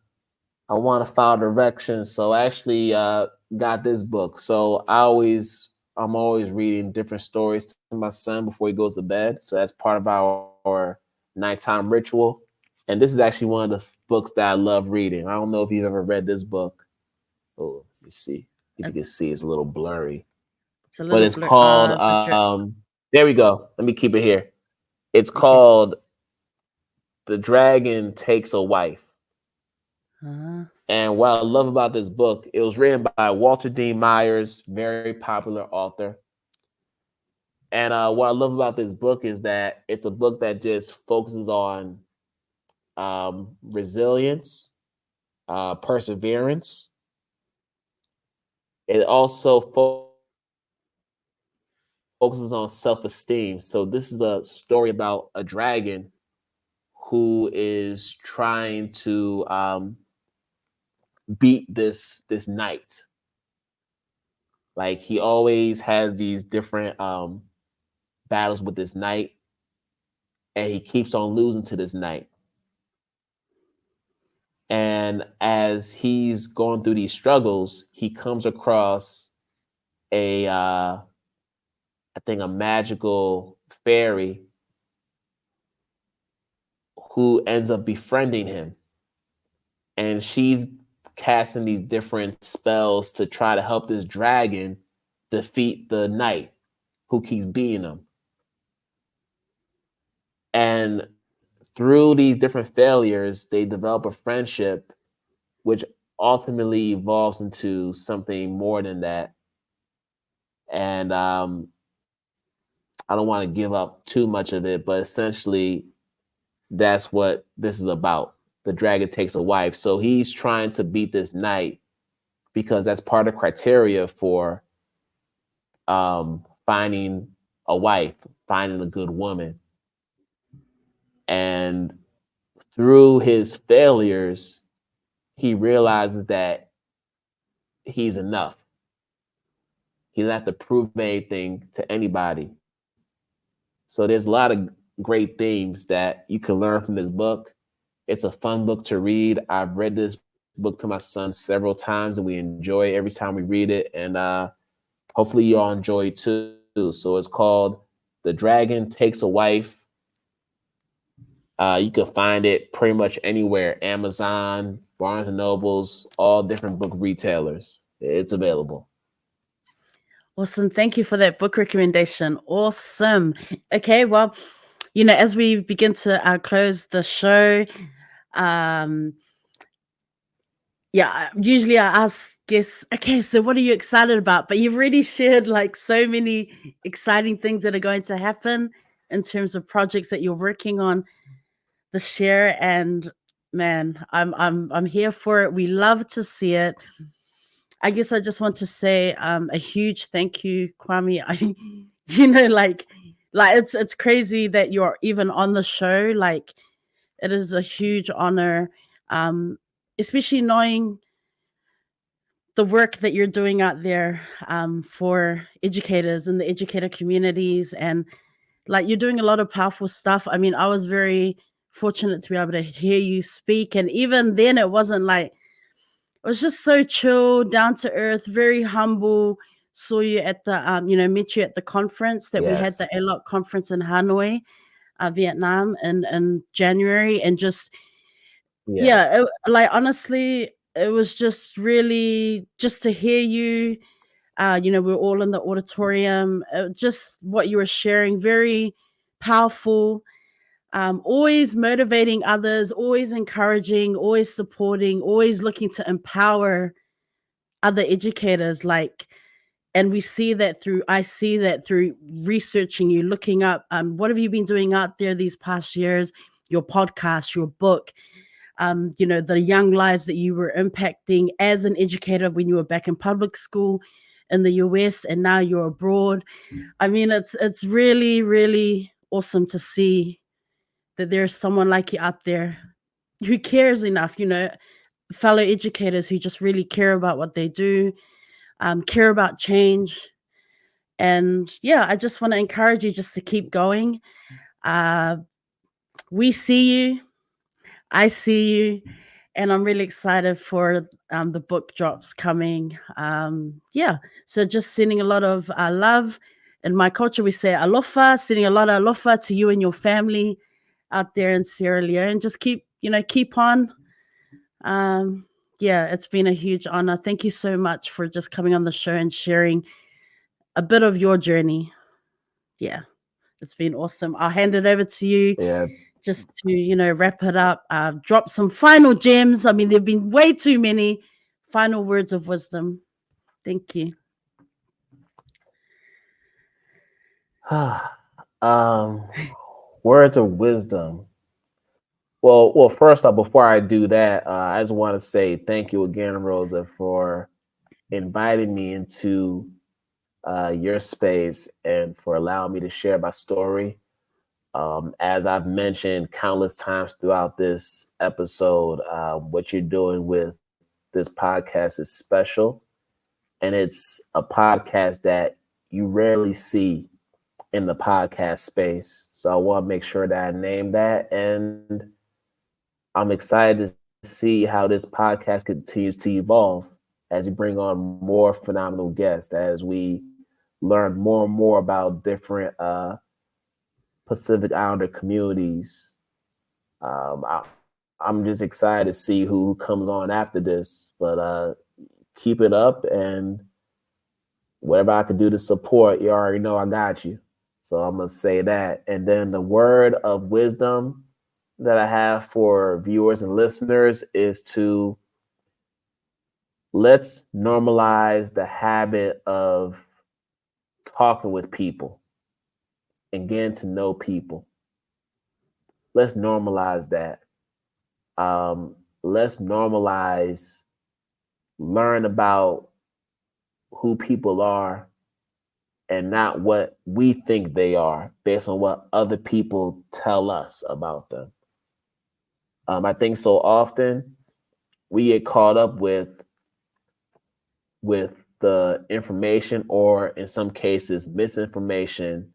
I want to follow directions. So I actually got this book. So I'm always reading different stories to my son before he goes to bed. So that's part of our nighttime ritual. And this is actually one of the books that I love reading. I don't know if you've ever read this book. Oh, let me see if Uh, you can see. It's a little blurry, It's a but little it's blur. called. The There we go. Let me keep it here. It's okay. called "The Dragon Takes a Wife." Uh, And what I love about this book, it was written by Walter Dean Myers, very popular author. And what I love about this book is that it's a book that just focuses on resilience, perseverance. It also focuses on self-esteem. So this is a story about a dragon who is trying to beat this knight. Like he always has these different battles with this knight, and he keeps on losing to this knight. And as he's going through these struggles, he comes across I think a magical fairy who ends up befriending him, and she's casting these different spells to try to help this dragon defeat the knight who keeps beating him. And through these different failures, they develop a friendship, which ultimately evolves into something more than that. And I don't want to give up too much of it, but essentially, that's what this is about. The dragon takes a wife. So he's trying to beat this knight because that's part of criteria for finding a wife, finding a good woman. And through his failures, he realizes that he's enough. He doesn't have to prove anything to anybody. So there's a lot of great themes that you can learn from this book. It's a fun book to read. I've read this book to my son several times, and we enjoy it every time we read it. And hopefully, you all enjoy it too. So it's called "The Dragon Takes a Wife." You can find it pretty much anywhere: Amazon, Barnes and Nobles, all different book retailers. It's available. Awesome. Thank you for that book recommendation. Awesome. Okay. Well, as we begin to close the show, um, yeah, usually I ask guests, okay, so what are you excited about? But you've already shared like so many exciting things that are going to happen in terms of projects that you're working on this year. And man, I'm here for it. We love to see it. I guess I just want to say a huge thank you, Kwame. Like it's crazy that you're even on the show. Like it is a huge honor, um, especially knowing the work that you're doing out there for educators and the educator communities, and like you're doing a lot of powerful stuff. I mean, I was very fortunate to be able to hear you speak, and even then, it wasn't like it was just so chill, down to earth, very humble. Saw you at the, met you at the conference that we had, the Yes. ALOC conference in Hanoi, Vietnam, in January, and just Yeah. yeah, like honestly, it was just really just to hear you. We're all in the auditorium. Just what you were sharing, very powerful. Always motivating others, always encouraging, always supporting, always looking to empower other educators. Like, and I see that through researching you, looking up what have you been doing out there these past years, your podcast, your book. the young lives that you were impacting as an educator when you were back in public school in the US and now you're abroad. I mean, it's really, really awesome to see that there's someone like you out there who cares enough, fellow educators who just really care about what they do, care about change. And yeah, I just want to encourage you just to keep going. Uh, we see you, I see you, and I'm really excited for the book drops coming. Yeah, so just sending a lot of love. In my culture, we say alofa, sending a lot of alofa to you and your family out there in Sierra Leone. Just keep on. Um, yeah, it's been a huge honor. Thank you so much for just coming on the show and sharing a bit of your journey. Yeah, it's been awesome. I'll hand it over to you Yeah. just to, wrap it up. Drop some final gems. I mean, there have been way too many final words of wisdom. Thank you. um, Words of wisdom. Well, first off, before I do that, I just want to say thank you again, Rosa, for inviting me into your space and for allowing me to share my story. As I've mentioned countless times throughout this episode, what you're doing with this podcast is special. And it's a podcast that you rarely see in the podcast space. So I want to make sure that I name that. And I'm excited to see how this podcast continues to evolve as we bring on more phenomenal guests, as we learn more and more about different Pacific Islander communities. I'm just excited to see who comes on after this. But keep it up, and whatever I could do to support, you already know I got you. So I'm gonna say that. And then the word of wisdom that I have for viewers and listeners is to let's normalize the habit of talking with people and getting to know people. Let's normalize that. Let's normalize learn about who people are and not what we think they are based on what other people tell us about them. I think so often we get caught up with the information, or in some cases misinformation,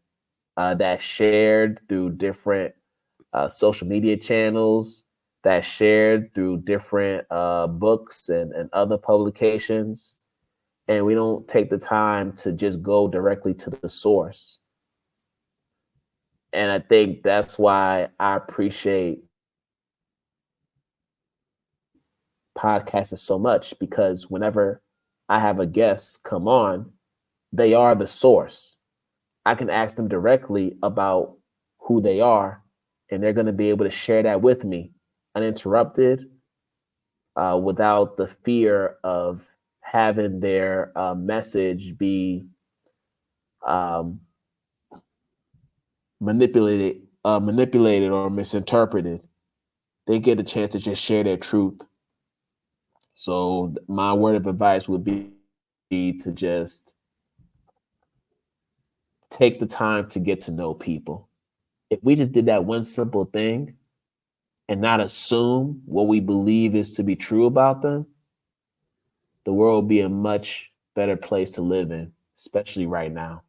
that's shared through different social media channels, that's shared through different books and other publications. And we don't take the time to just go directly to the source. And I think that's why I appreciate podcasting so much, because whenever I have a guest come on, they are the source. I can ask them directly about who they are, and they're going to be able to share that with me uninterrupted, without the fear of having their message be um, manipulated or misinterpreted. They get a chance to just share their truth. So my word of advice would be to just take the time to get to know people. If we just did that one simple thing and not assume what we believe is to be true about them, the world would be a much better place to live in, especially right now.